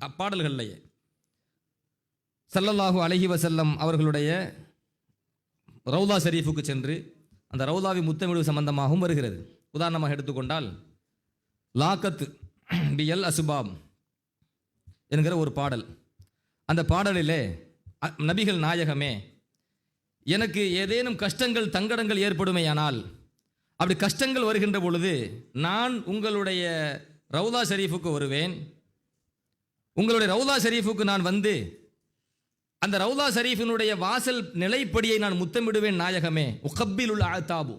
அப்பாடல்கள்லையே. ஸல்லல்லாஹு அலைஹி வஸல்லம் அவர்களுடைய ரவுலா ஷரீஃபுக்கு சென்று அந்த ரவுலாவை முத்தமிடுவது சம்பந்தமாகவும் வருகிறது. உதாரணமாக எடுத்துக்கொண்டால் லாக்கத் பியல் அசுபாப் என்கிற ஒரு பாடல். அந்த பாடலிலே நபிகள் நாயகமே, எனக்கு ஏதேனும் கஷ்டங்கள் தங்கடங்கள் ஏற்படுமேயானால், அப்படி கஷ்டங்கள் வருகின்ற பொழுது நான் உங்களுடைய ரவுலா ஷரீஃபுக்கு வருவேன். உங்களுடைய ரவுலா ஷரீஃபுக்கு நான் வந்து அந்த ரவுலா ஷரீஃபினுடைய வாசல் நிலைப்படியை நான் முத்தமிடுவேன் நாயகமே. உகப்பிலுல் ஆத்தாபு,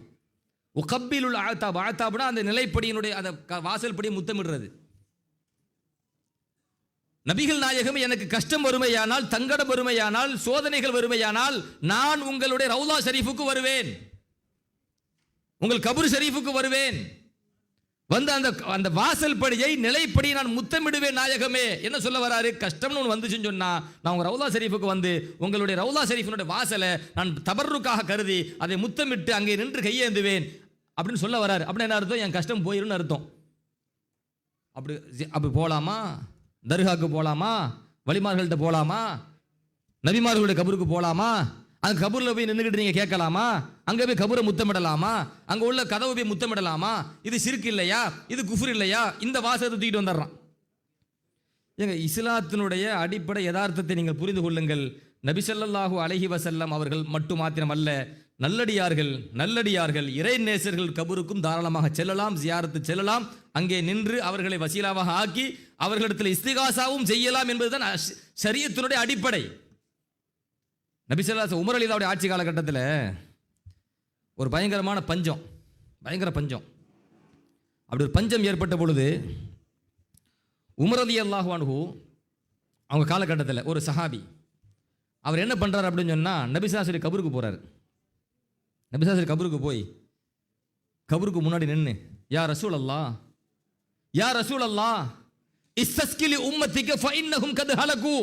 உகப்பிலுல் ஆத்தாபு, ஆத்தாபுனா அந்த நிலைப்படியினுடைய அந்த வாசல் படியை முத்தமிடுறது. நபிகள் நாயகம் எனக்கு கஷ்டம் வறுமையானால், தங்கடம் வறுமையானால், சோதனைகள் வறுமையானால் நான் உங்களுடைய ரவுலா ஷரீஃபுக்கு வருவேன், உங்கள் கபர் ஷரீஃபுக்கு வருவேன். வந்து அந்த வாசல் படியை நிலைப்படி நான் முத்தமிடுவேன் நாயகமே. என்ன சொல்ல வராரு? கஷ்டம்னு ஒன்று வந்துச்சுன்னு சொன்னா நான் உங்க ரவுலா ஷரீஃபுக்கு வந்து உங்களுடைய ரவுலா ஷரீஃபினுடைய வாசலை நான் தபர்ருக்காக கருதி அதை முத்தமிட்டு அங்கே நின்று கையேந்துவேன் அப்படின்னு சொல்ல வராரு. அப்படின்னு என்ன அர்த்தம்? என் கஷ்டம் போயிருன்னு அர்த்தம். அப்படி போலாமா? தர்காவுக்கு போகலாமா, வலிமார்கள்ட்ட போகலாமா, நபிமார்களுடைய கபருக்கு போகலாமா, அந்த கபூரில் போய் நின்றுக்கிட்டு நீங்கள் கேட்கலாமா, அங்கே போய் கபூரை முத்தமிடலாமா, அங்கே உள்ள கதவை போய் முத்தமிடலாமா, இது சிறுக்கு இல்லையா, இது குஃபுர் இல்லையா, இந்த வாசகத்தை தூக்கிட்டு வந்துடுறான். எங்க இஸ்லாத்தினுடைய அடிப்படை யதார்த்தத்தை நீங்கள் புரிந்து கொள்ளுங்கள். நபி ஸல்லல்லாஹு அலைஹி வஸல்லம் அவர்கள் மட்டும் மாத்திரமல்ல, நல்லடியார்கள் இறை நேசர்கள் கபருக்கும் தாராளமாக செல்லலாம், ஜியாரத்து செல்லலாம், அங்கே நின்று அவர்களை வசீலாவாக ஆக்கி அவர்களிடத்தில் இஸ்திகாசாவும் செய்யலாம் என்பதுதான் ஷரியத்தினுடைய அடிப்படை. நபி ஸல்லல்லாஹு அலைஹி உமர் அலிதாவுடைய ஆட்சி காலகட்டத்தில் ஒரு பயங்கர பஞ்சம். அப்படி ஒரு பஞ்சம் ஏற்பட்ட பொழுது உமர் ரலியல்லாஹு அன்ஹு அவங்க காலகட்டத்தில் ஒரு சஹாபி அவர் என்ன பண்ணுறாரு அப்படின்னு சொன்னால், நபி ஸல்லல்லாஹு அலைஹி கபருக்கு போகிறாரு. நபி ஸல்லல்லாஹு அலைஹி கபருக்கு போய் கபருக்கு முன்னாடி நின்று, யா ரசூலல்லாஹ் இஸ்தஸ்கிலி உம்மத்திக ஃபஇன்னஹும் கத் ஹலகு,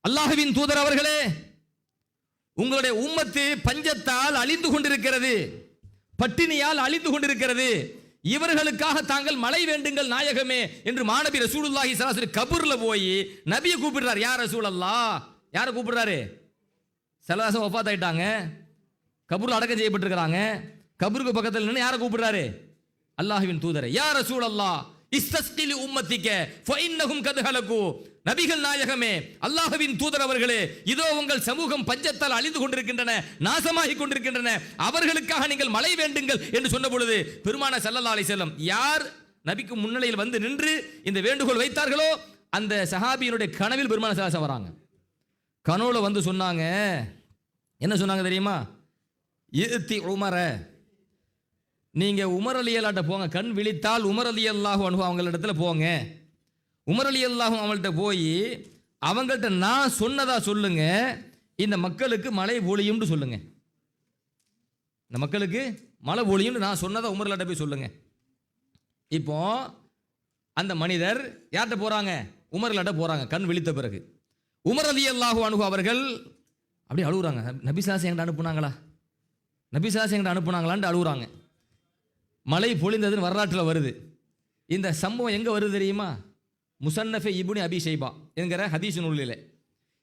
அல்லாஹ்வின் தூதர் அவர்களே, உங்களுடைய உம்மத்து பஞ்சத்தால் அழிந்து கொண்டிருக்கிறது, பட்டினியால் அழிந்து கொண்டிருக்கிறது, இவர்களுக்காக தாங்கள் மழை வேண்டுங்கள் நாயகமே என்று மாநபி ரசூலுல்லாஹி ஸல்லல்லாஹு அலைஹி வஸல்லம் கபூர்ல போய் நபியை கூப்பிடுறார். யா ரசூலல்லாஹ், யாரை கூப்பிடுறாரு? ஸல்லல்லாஹு அலைஹி வஸல்லம் வஃபாத் ஆயிட்டாங்க, கபூர்ல அடக்கம் செய்யப்பட்டிருக்கிறாங்க. கபருக்கு பக்கத்தில் நின்று யாரை கூப்பிடுறாரு? அல்லாஹ்வின் தூதரை. யா ரசூலல்லாஹ் இஸ்தஸ்கிலி உம்மத்திக ஃபஇன்னஹும் கத் ஹலகு, நபிகள் நாயகமே, அல்லாஹ்வின் தூதர் அவர்களே, இதோ உங்கள் சமூகம் பஞ்சத்தால் அழிந்து கொண்டிருக்கின்றன, நாசமாகி கொண்டிருக்கின்றன, அவர்களுக்காக நீங்கள் மழை வேண்டுங்கள் என்று சொன்ன பொழுது பெருமானார் ஸல்லல்லாஹு அலைஹி வஸல்லம் யார் நபிக்கு முன்னிலையில் வந்து நின்று இந்த வேண்டுகோள் வைத்தார்களோ அந்த சஹாபியினுடைய கனவில் பெருமானார் ஸல்லல்லாஹு அலைஹி வஸல்லம் வராங்க. கனவுல வந்து சொன்னாங்க, என்ன சொன்னாங்க தெரியுமா? இத்தி உமர, நீங்க உமர் அலியல்லாட்ட போங்க, கண் விழித்தால் உமர் ரலியல்லாஹு அன்ஹு அவங்களிடத்துல போங்க, உமர் ரலியல்லாஹு அவங்கள்ட்ட போய் அவங்கள்ட்ட நான் சொன்னதா சொல்லுங்க, இந்த மக்களுக்கு மழை பொழியும்னு சொல்லுங்க, இந்த மக்களுக்கு மழை பொழியும்னு நான் சொன்னதா உமர்லாட்ட போய் சொல்லுங்க. இப்போ அந்த மனிதர் யார்கிட்ட போறாங்க? உமர்லாட்ட போறாங்க. கண் விழித்த பிறகு உமர் ரலியல்லாஹு அன்ஹு அவர்கள் அப்படியே அழுகுறாங்க. நபி ஸல்லல்லாஹு அலைஹி வஸல்லம் நபி ஸல்லல்லாஹு அலைஹி வஸல்லம் அனுப்புனாங்களான்னு அழுகுறாங்க. மழை பொழிந்ததுன்னு வரலாற்றில் வருது. இந்த சம்பவம் எங்கே வருது தெரியுமா? முஸன்னஃபே இப்னு அபி ஷைபா என்கிற ஹதீஸ் நூலில்,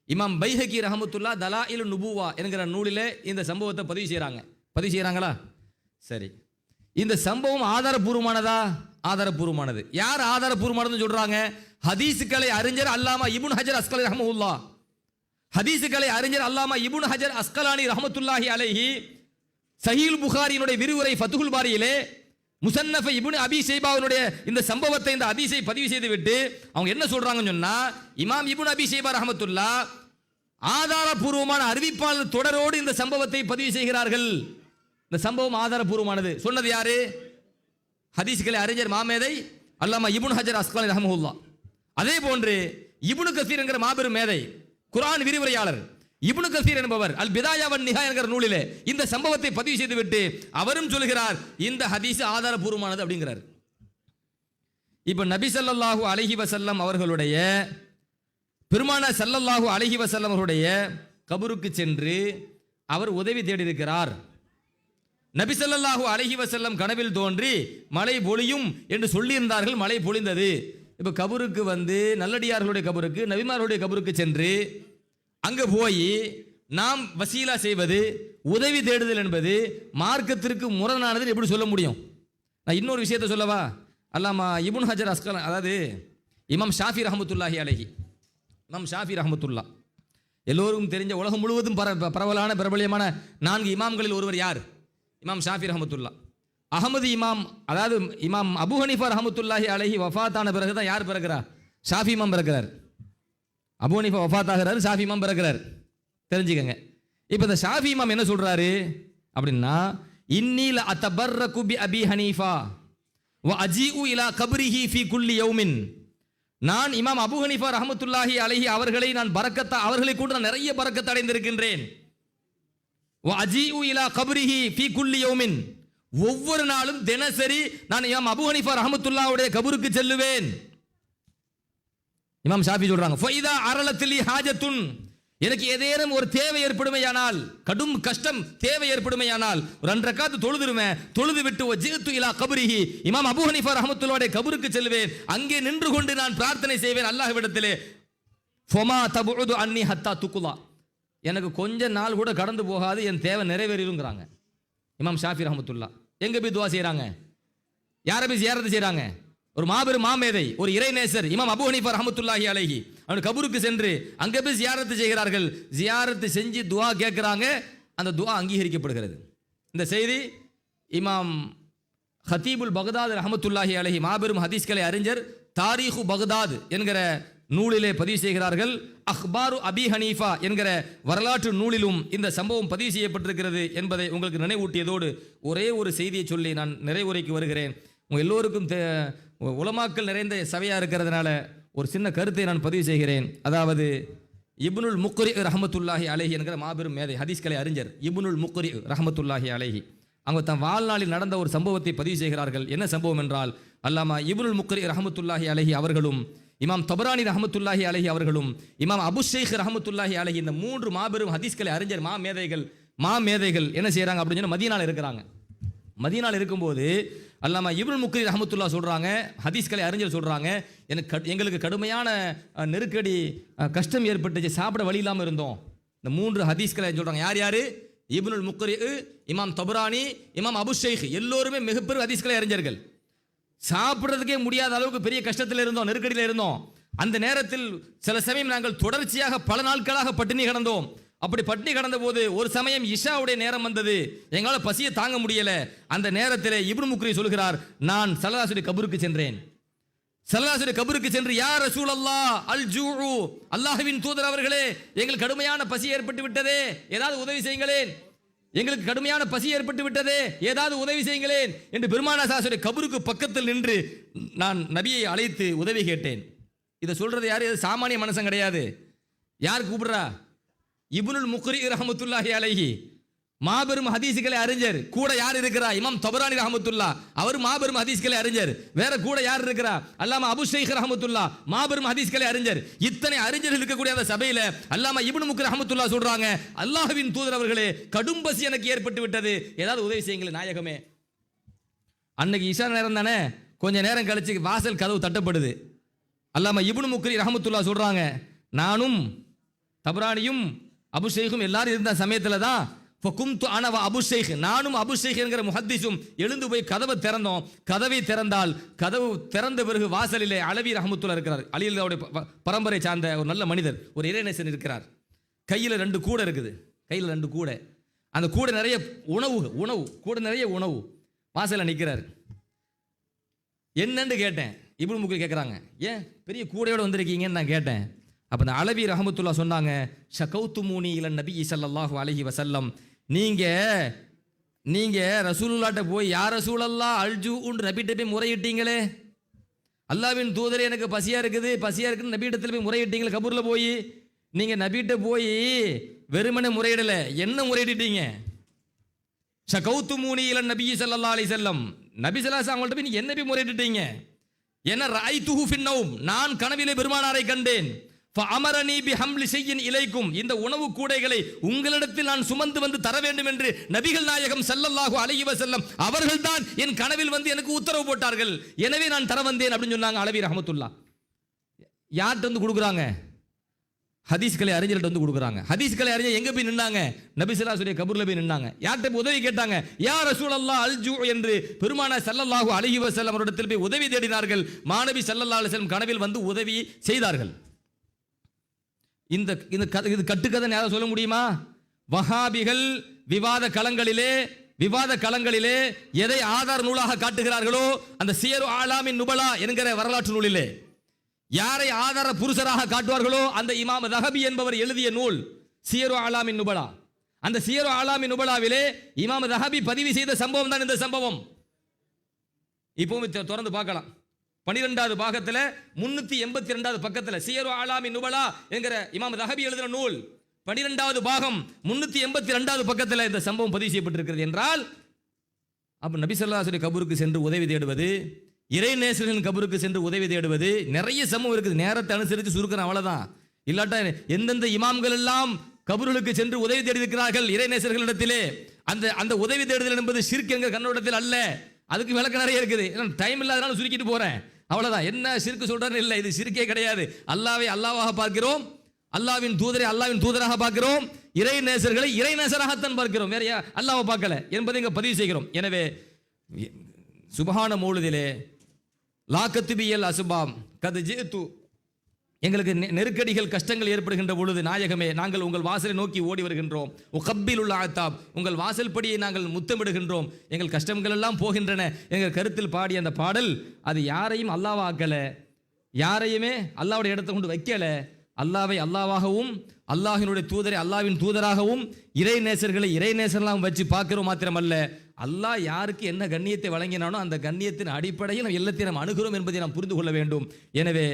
இமாம் பைஹகி ரஹமத்துல்லா தலாயிலு நுபுவா என்கிற நூலில் இந்த சம்பவத்தை பதிவு செய்கிறாங்களா? சரி, இந்த சம்பவம் ஆதாரபூர்வமானதா? ஆதாரபூர்வமானது. யார் ஆதாரபூர்வமானதுன்னு சொல்றாங்க? ஹதீஸுக்களை அறிஞர் அல்லாமா இப்னு ஹஜர் அஸ்கலானி ரஹ்மத்துல்லாஹ், ஹதீஸுக்களை அறிஞர் அல்லாமா இப்னு ஹஜர் அஸ்கலானி ரஹ்மத்துல்லாஹி அலைஹி சஹீல் புகாரியினுடைய விரிவுரை ஃபத்ஹுல் பாரியிலே முஸன்னஃப் இப்னு அபி ஷைபாவினுடைய இந்த சம்பவத்தை, இந்த ஹதீஸை பதிவு செய்து விட்டு அவங்க என்ன சொல்றாங்கன்னு சொன்னா, இமாம் இப்னு அபி ஷைபா ரஹ்மத்துல்லாஹ் ஆதாரபூர்வமான அறிவிப்பாளர் தொடரோடு இந்த சம்பவத்தை பதிவு செய்கிறார்கள். இந்த சம்பவம் ஆதாரபூர்வமானது. சொன்னது யாரு? ஹதீஸ்களை அறிஞர் மாமேதை அல்லாமா இப்னு ஹஜர் அஸ்கலானி ரஹ்மத்துல்லாஹ். அதே போன்று இப்னு கஸீர் என்கிற மாபெரும் மேதை, குர்ஆன் விரிவுரையாளர் இப்னு கஸீர் என்பவர் அல் பிதாயா வன் நிஹாயா என்கிற நூலிலே இந்த சம்பவத்தை பதிவு செய்துவிட்டு அவரும் சொல்கிறார் இந்த ஹதீஸ் ஆதாரபூர்வமானது அப்படிங்கிறார். இப்ப நபி ஸல்லல்லாஹு அலைஹி வஸல்லம் அவர்களுடைய, பெருமானார் ஸல்லல்லாஹு அலைஹி வஸல்லம் அவருடைய கபருக்கு சென்று அவர் உதவி தேடி இருக்கிறார். நபி ஸல்லல்லாஹு அலைஹி வஸல்லம் கனவில் தோன்றி மழை பொழியும் என்று சொல்லியிருந்தார்கள், மழை பொழிந்தது. இப்ப கபருக்கு வந்து நல்லடியார்களுடைய கபருக்கு, நபிமார்களுடைய கபருக்கு சென்று அங்க போய் நாம் வசீலா செய்வது, உதவி தேடுதல் என்பது மார்க்கத்திற்கு முரணானது எப்படி சொல்ல முடியும்? நான் இன்னொரு விஷயத்தை சொல்லவா? அல்லாமா இப்னு ஹஜர் அஸ்கலானி, அதாவது இமாம் ஷாஃபி ரஹ்மத்துல்லாஹி அலைஹி, இமாம் ஷாஃபி ரஹ்மத்துல்லா எல்லோருக்கும் தெரிஞ்ச, உலகம் முழுவதும் பரவலான பிரபலியமான 4 இமாம்களில் ஒருவர் யார்? இமாம் ஷாஃபி ரஹ்மத்துல்லா. அகமது இமாம், அதாவது இமாம் அபு ஹனீஃபா ரஹ்மத்துல்லாஹி அலைஹி வஃபாத்தான பிறகு தான் யார் பிறக்கிறார்? ஷாஃபி இமாம் பிறக்கிறார். அபு ஹனீஃபா வஃபாத் ஆகிறார், ஷாஃபி இமாம் பிறக்கிறார். தெரிஞ்சுக்கங்க. இப்போ இந்த ஷாஃபி இமாம் என்ன சொல்றாரு அப்படின்னா, இன்னீல அத்தபர்ரகு பி அபி ஹனீஃபா வ அஜீஉ இலா கப்ரிஹி ஃபீ குல்லி யௌமின். நான் இமாம் அபு ஹனீஃபா ரஹ்மத்துல்லாஹி அலைஹி அவர்களை நான் அவர்களை கூட நான் நிறைய பரக்கத் அடைந்திருக்கின்றேன். வ அஜீஉ இலா கப்ரிஹி ஃபீ குல்லி யௌமின், ஒவ்வொரு நாளும் தினசரி நான் இமாம் அபு ஹனீஃபா ரஹ்மத்துல்லாஹுடைய கபருக்கு செல்லுவேன். இமாம் ஷாஃபி சொல்றாங்க, ஃபைதா அரலத்திலி ஹாஜத்துன், எனக்கு ஏதேனும் ஒரு தேவை ஏற்படுமையானால், கடும் கஷ்டம் தேவை ஏற்படுமையானால், ஒரு 2 ரக்காத்து தொழுதுருவேன். தொழுது விட்டு வஜித்து இலா கபரிஹி, இமாம் அபூ ஹனீஃபா ரஹ்மத்துல்லாஹி கபருக்கு செல்வேன். அங்கே நின்று கொண்டு நான் பிரார்த்தனை செய்வேன் அல்லாஹ்விடத்திலே. ஃபமா தபுது அன்னி ஹத்தா துக்குலா, எனக்கு கொஞ்ச நாள் கூட கடந்து போகாது, என் தேவை நிறைவேறிடுங்கிறாங்க இமாம் ஷாஃபி ரஹ்மத்துல்லாஹ். எங்க போய் துஆ செய்றாங்க? யாரை போய் ஜியாரத் செய்றாங்க? ஒரு மாபெரும் மாமேதை, ஒரு இறைநேசர் இமாம் அபூ ஹனீஃபா ரஹ்மத்துல்லாஹி அலைஹி அவருடைய கபருக்கு சென்று அங்கே போய் ஜியாரத்து செய்கிறார்கள். ஜியாரத்து செஞ்சு துஆ கேட்கிறாங்க. அந்த துஆ அங்கீகரிக்கப்படுகிறது. இந்த செய்தி இமாம் ஹதீபுல் பக்தாத் ரஹ்மத்துல்லாஹி அலைஹி மாபெரும் ஹதீஸ்களை அறிஞர் தாரீஹு பக்தாத் என்கிற நூலிலே பதிவு செய்கிறார்கள். அஹ்பாரு அபி ஹனீஃபா என்கிற வரலாற்று நூலிலும் இந்த சம்பவம் பதிவு செய்யப்பட்டிருக்கிறது என்பதை உங்களுக்கு நினைவூட்டியதோடு ஒரே ஒரு செய்தியை சொல்லி நான் நிறைவுரைக்கு வருகிறேன். உங்கள் எல்லோருக்கும் உலமாக்கள் நிறைந்த சபையாக இருக்கிறதுனால ஒரு சின்ன கருத்தை நான் பதிவு செய்கிறேன். அதாவது இப்னுல் முக்ரி ரஹ்மத்துல்லாஹி அலைஹி என்கிற மாபெரும் மேதை ஹதீஸ்களை அறிஞர் இப்னுல் முக்ரி ரஹ்மத்துல்லாஹி அலைஹி அவங்க தன் வாழ்நாளில் நடந்த ஒரு சம்பவத்தை பதிவு செய்கிறார்கள். என்ன சம்பவம் என்றால், அல்லாமா இப்னுல் முக்ரி ரஹ்மத்துல்லாஹி அலைஹி அவர்களும் இமாம் தபரானி ரஹ்மத்துல்லாஹி அலைஹி அவர்களும் இமாம் அபு ஷைக் ரஹ்மத்துல்லாஹி அலைஹி இந்த 3 மாபெரும் ஹதீஸ்களை அறிஞர் மாமேதைகள் என்ன செய்கிறாங்க அப்படின்னு சொன்னால் மதீனாவில் இருக்கிறாங்க. மதீனாவில் இருக்கும்போது அல்லாமா இப்னுல் முக்ரி ரஹ்மத்துல்லாஹ் சொல்கிறாங்க, ஹதீஸ்களை அறிஞர் சொல்கிறாங்க, எங்களுக்கு கடுமையான நெருக்கடி கஷ்டம் ஏற்பட்டுச்சு, சாப்பிட வழி இல்லாமல் இருந்தோம். இந்த 3 ஹதீஸ்களை சொல்கிறாங்க. யார் யார்? இப்னுல் முக்ரி, இமாம் தபரானி, இமாம் அபு ஷைக், எல்லோருமே மிகப்பெரிய ஹதீஸ்களை அறிஞர்கள். சாப்பிட்றதுக்கே முடியாத அளவுக்கு பெரிய கஷ்டத்தில் இருந்தோம், நெருக்கடியில் இருந்தோம். அந்த நேரத்தில் சில சமயம் நாங்கள் தொடர்ச்சியாக பல நாட்களாக பட்டினி கிடந்தோம். அப்படி பட்டினி கடந்த போது ஒரு சமயம் இஷாவுடைய நேரம் வந்தது, எங்களால் பசியை தாங்க முடியல. அந்த நேரத்தில் இப்னு முக்ரி சொல்கிறார், நான் ஸல்லல்லாஹு கபருக்கு சென்றேன். ஸல்லல்லாஹு கபருக்கு சென்று யா ரசூலல்லாஹ் அல் ஜூஉ, அல்லாஹ்வின் தூதர் அவர்களே, எங்களுக்கு கடுமையான பசி ஏற்பட்டு விட்டதே, ஏதாவது உதவி செய்யுங்களேன். எங்களுக்கு கடுமையான பசி ஏற்பட்டு விட்டதே, ஏதாவது உதவி செய்யுங்களேன் என்று பெருமானார் ஸல்லல்லாஹு கபருக்கு பக்கத்தில் நின்று நான் நபியை அழைத்து உதவி கேட்டேன். இதை சொல்றது யாரு? சாமானிய மனுஷன் கிடையாது. யார் கூப்பிடுறா? இப்னுல் முக்ரி ரஹ்மத்துல்லாஹி அலைஹி மாபெரும் ஹதீஸ்களை அறிஞர். கூட யார் இருக்கிறா? இமாம் தபரானி ரஹ்மத்துல்லாஹ், அவர் மாபெரும் ஹதீஸ்களை அறிஞர். வேற கூட யார் இருக்கிறா? அல்லாமா அபு ஷைக் ரஹ்மத்துல்லாஹ், மாபெரும் ஹதீஸ்களை அறிஞர். இத்தனை அறிஞர்கள் இருக்கக்கூடிய அந்த சபையில அல்லாமா இப்னு முக்ரி ரஹ்மத்துல்லாஹ் சொல்றாங்க, அல்லாஹ்வின் தூதர் அவர்களே, கடும் பசி எனக்கு ஏற்பட்டு விட்டது, ஏதாவது உதவி செய்யுங்கள் நாயகமே. அன்னைக்கு இஷா நேரம் தானே, கொஞ்ச நேரம் கழிச்சு வாசல் கதவு தட்டப்படுது. அல்லாமா இப்னு முக்ரி ரஹ்மத்துல்லாஹ் சொல்றாங்க, நானும் தபரானியும் அபு ஷைக்கும் எல்லாரும் இருந்த சமயத்தில் தான் அபு ஷைக், நானும் அபு ஷைக் என்கிற முஹத்திஸும் எழுந்து போய் கதவை திறந்தோம். கதவை திறந்தால் கதவு திறந்த பிறகு வாசலிலே அலவி ரஹ்மத்துல்லாஹ் இருக்கிறார். அலியுல்லாஹ்வுடைய பரம்பரை சார்ந்த ஒரு நல்ல மனிதர், ஒரு இறைநேசன் இருக்கிறார். கையில் 2 கூடை இருக்குது, கையில் 2 கூடை. அந்த கூடை நிறைய உணவு கூட நிறைய உணவு. வாசலில் நிற்கிறார். என்னன்னு கேட்டேன். இப்னு முக்ரி கேட்குறாங்க, ஏன் பெரிய கூடையோடு வந்திருக்கீங்கன்னு நான் கேட்டேன். அப்போ இந்த அலவி ரஹ்மத்துல்லாஹ் சொன்னாங்க, ஷகௌத்துமூனி இலன் நபி ஸல்லல்லாஹு அலைஹி வஸல்லம், நீங்க ரசூலுல்லாஹ்ட்ட போய் யா ரசூலல்லாஹ் அல்ஜூஉன்னு நபிட்ட போய் முறையிட்டீங்களே, அல்லாஹ்வின் தூதரே எனக்கு பசியா இருக்குன்னு நபியிடத்தில் போய் முறையிட்டீங்களே, கபூர்ல போய் நீங்க நபிட்ட போய் வெறுமனே முறையிடல, என்ன முறையிட்டீங்க? ஷகௌத்துமூனி இலன் நபி ஸல்லல்லாஹு அலைஹி வஸல்லம், நபி ஸல்லல்லாஹு அலைஹி வஸல்லம் போய் நீங்க என்ன போய் முறையிட்டீங்க? என்ன ரஐதுஹு ஃபின்னௌம், நான் கனவிலே பெருமானாரை கண்டேன். ஃபஅமரனி பிஹம்லி ஷையின் இலைக்கும், இந்த உணவு கூடைகளை உங்களிடத்தில் நான் சுமந்து வந்து தர வேண்டும் என்று நபிகள் நாயகம் ஸல்லல்லாஹு அலைஹி வஸல்லம் அவர்கள் தான் என் கனவில் வந்து எனக்கு உத்தரவு போட்டார்கள். எனவே நான் தர வந்தேன் அப்படின்னு சொன்னாங்க அலவி ரஹ்மத்துல்லாஹ். யார்கிட்ட வந்து கொடுக்குறாங்க? ஹதீஸ்களை அறிஞர்கிட்ட வந்து கொடுக்குறாங்க. ஹதீஸ்களை அறிஞர் எங்க போய் நின்னாங்க? நபி ஸல்லல்லாஹு அலைஹி கபூர்ல போய் நின்னாங்க. யார்கிட்ட உதவி கேட்டாங்க? யா ரசூலல்லாஹ் அல்ஜூ என்று பெருமானார் ஸல்லல்லாஹு அலைஹி வஸல்லம் அவரிடத்தில் போய் உதவி தேடினார்கள். மாநபி ஸல்லல்லாஹு அலைஹி வஸல்லம் கனவில் வந்து உதவி செய்தார்கள். இது கட்டுக்கதை யாராவது சொல்ல முடியுமா? வஹாபிகள் விவாத களங்களிலே எதை ஆதார நூலாக காட்டுகிறார்களோ அந்த சியரு ஆலாமின் நுபலா என்கிற வரலாற்று நூலிலே யாரை ஆதார புருஷராக காட்டுவார்களோ அந்த இமாம் தஹபி என்பவர் எழுதிய நூல் சியரு ஆலாமின் நுபலா. அந்த சியரு ஆலாமின் நுபலாவிலே இமாம் தஹபி பதிவு செய்த சம்பவம் தான் இந்த சம்பவம். இப்பவும் திறந்து பார்க்கலாம். 12வது பாகத்தில் 382வது பக்கத்தில் சியரு ஆலாமின் நுபலா என்கிற இமாம் தஹபி எழுதின நூல் 12வது பாகம் 382வது பக்கத்தில் இந்த சம்பவம் பதிவு செய்யப்பட்டிருக்கிறது. என்றால் அப்ப நபி ஸல்லல்லாஹு அலைஹி கபருக்கு சென்று உதவி தேடுவது, இறைநேசரின் கபருக்கு சென்று உதவி தேடுவது, நிறைய சம்பவம் இருக்குது. நேரத்தை அனுசரித்து சுருக்கிறேன், அவ்வளவுதான். இல்லாட்டா எந்தெந்த இமாம்கள் எல்லாம் கபர்களுக்கு சென்று உதவி தேடி இருக்கிறார்கள் இறைநேசர்களிடத்திலே, அந்த உதவி தேடுதல் என்பது ஷிர்க் என்கிற கண்ணோட்டத்தில் அல்ல. அதுக்கு விளக்கம் நிறைய இருக்குது. டைம் இல்லாதனால சுருக்கிட்டு போறேன், அவ்வளவுதான். என்ன ஷிர்க் சொல்றான்னு இல்லை, இது ஷிர்க்கே கிடையாது. அல்லாஹ்வை அல்லாஹ்வாக பார்க்கிறோம், அல்லாஹ்வின் தூதரை அல்லாஹ்வின் தூதராக பார்க்கிறோம், இறை நேசர்களை இறை நேசராகத்தான் பார்க்கிறோம், வேற அல்லாஹ்வை பார்க்கல என்பதை இங்க பதிவு செய்கிறோம். எனவே சுபஹான மௌலிதிலே லாக்கத்துபியல் அசுபாம் கது ஜேத்து, எங்களுக்கு நெருக்கடிகள் கஷ்டங்கள் ஏற்படுகின்ற பொழுது நாயகமே நாங்கள் உங்கள் வாசலை நோக்கி ஓடி வருகின்றோம். உகப்பில் உள்ள ஆத்தாப், உங்கள் வாசல் படியை நாங்கள் முத்தமிடுகின்றோம், எங்கள் கஷ்டங்கள் எல்லாம் போகின்றன எங்கள் கருத்தில் பாடிய அந்த பாடல் அது யாரையும் அல்லாஹ்வாக்கல, யாரையுமே அல்லாஹ்வுடைய இடத்தை கொண்டு வைக்கல. அல்லாஹ்வை அல்லாஹ்வாகவும் அல்லாஹ்வினுடைய தூதரை அல்லாஹ்வின் தூதராகவும் இறை நேசர்களை இறை நேசர்களாகவும் வச்சு பார்க்கிறோம் மாத்திரமல்ல, அல்லாஹ் யாருக்கு என்ன கண்ணியத்தை வழங்கினானோ அந்த கண்ணியத்தின் அடிப்படையில் நம்ம எல்லாத்தையும் நாம் அணுகிறோம் என்பதை நாம் புரிந்து கொள்ள வேண்டும். எனவே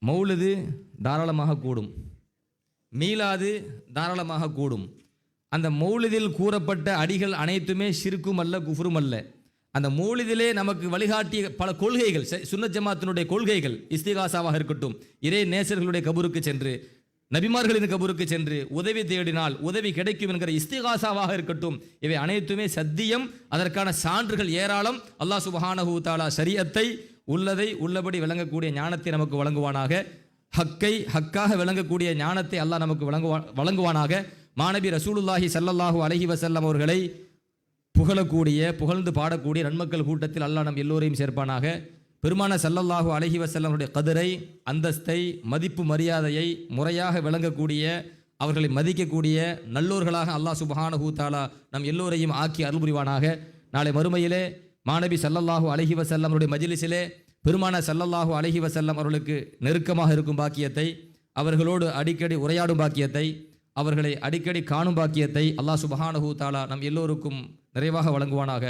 மௌலிது தாராளமாக கூடும், மீலாது தாராளமாக கூடும். அந்த மௌலிதில் கூறப்பட்ட அடிகள் அனைத்துமே ஷிர்க்கும் அல்ல, குஃப்ரும் அல்ல. அந்த மௌலிதிலே நமக்கு வழிகாட்டிய பல கொள்கைகள், சுன்னத் ஜமாத்தினுடைய கொள்கைகள், இஸ்திகாசாவாக இருக்கட்டும், இறை நேசர்களுடைய கபூருக்கு சென்று நபிமார்களின் கபூருக்கு சென்று உதவி தேடினால் உதவி கிடைக்கும் என்கிற இஸ்திகாசாவாக இருக்கட்டும், இவை அனைத்துமே சத்தியம். அதற்கான சான்றுகள் ஏராளம். அல்லாஹ் சுப்ஹானஹு தஆலா ஷரியத்தை உள்ளதை உள்ளபடி விளங்கக்கூடிய ஞானத்தை நமக்கு வழங்குவானாக. ஹக்கை ஹக்காக விளங்கக்கூடிய ஞானத்தை அல்லாஹ் நமக்கு வழங்குவானாக. மாநபி ரசூலுல்லாஹி ஸல்லல்லாஹு அலைஹி வஸல்லம் அவர்களை புகழக்கூடிய புகழ்ந்து பாடக்கூடிய நன்மக்கள் கூட்டத்தில் அல்லாஹ் நம் எல்லோரையும் சேர்ப்பானாக. பெருமான ஸல்லல்லாஹு அலைஹி வஸல்லமுடைய கதிரை, அந்தஸ்தை, மதிப்பு மரியாதையை முறையாக விளங்கக்கூடிய, அவர்களை மதிக்கக்கூடிய நல்லோர்களாக அல்லாஹ் சுப்ஹானஹு தஆலா நம் எல்லோரையும் ஆக்கி அருள் புரிவானாக. நாளை மறுமையிலே மாநபி ஸல்லல்லாஹு அலைஹி வஸல்லமுடைய மஜ்லிஸிலே பெருமான ஸல்லல்லாஹு அலைஹி வஸல்லம் அவர்களுக்கு நெருக்கமாக இருக்கும் பாக்கியத்தை, அவர்களோடு அடிக்கடி உரையாடும் பாக்கியத்தை, அவர்களை அடிக்கடி காணும் பாக்கியத்தை அல்லாஹ் சுப்ஹானஹு தஆலா நம் எல்லோருக்கும் நிறைவாக வழங்குவானாக.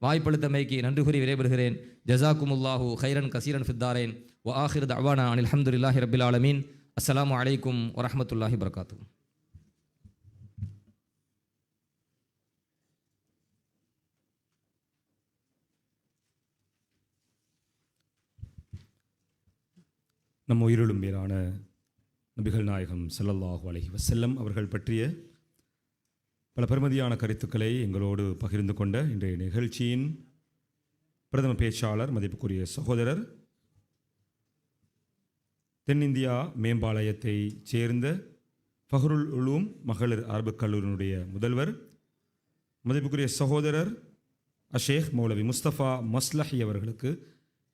வாய்ப்பளித்தமைக்கு நன்றி கூறி விடைபெறுகிறேன். ஜஸாக்குமுல்லாஹு ஹைரன் கசீரன் ஃபித்தாரேன். வ ஆஹிரு தஅவானா அனில் ஹம்துலில்லாஹி ரப்பில் ஆலமீன். அஸ்ஸலாமு அலைக்கும் வரஹ்மத்துல்லாஹி வபரகாத்துஹு. நம் உயிரிலும் மேலான நபிகள் நாயகம் ஸல்லல்லாஹு அலைஹி வஸல்லம் அவர்கள் பற்றிய பல பெருமதியான கருத்துக்களை எங்களோடு பகிர்ந்து கொண்ட இன்றைய நிகழ்ச்சியின் பிரதம பேச்சாளர், மதிப்புக்குரிய சகோதரர், தென்னிந்தியா மேம்பாளையத்தை சேர்ந்த ஃபஹ்ருல் உலூம் மகளிர் அரபுக் கல்லூரியினுடைய முதல்வர், மதிப்புக்குரிய சகோதரர் அஷேக் மௌலவி முஸ்தபா மஸ்லஹி அவர்களுக்கு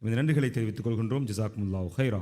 இந்த நன்றிகளை தெரிவித்துக் கொள்கின்றோம். ஜஸாக்குமுல்லாஹு ஹைரா.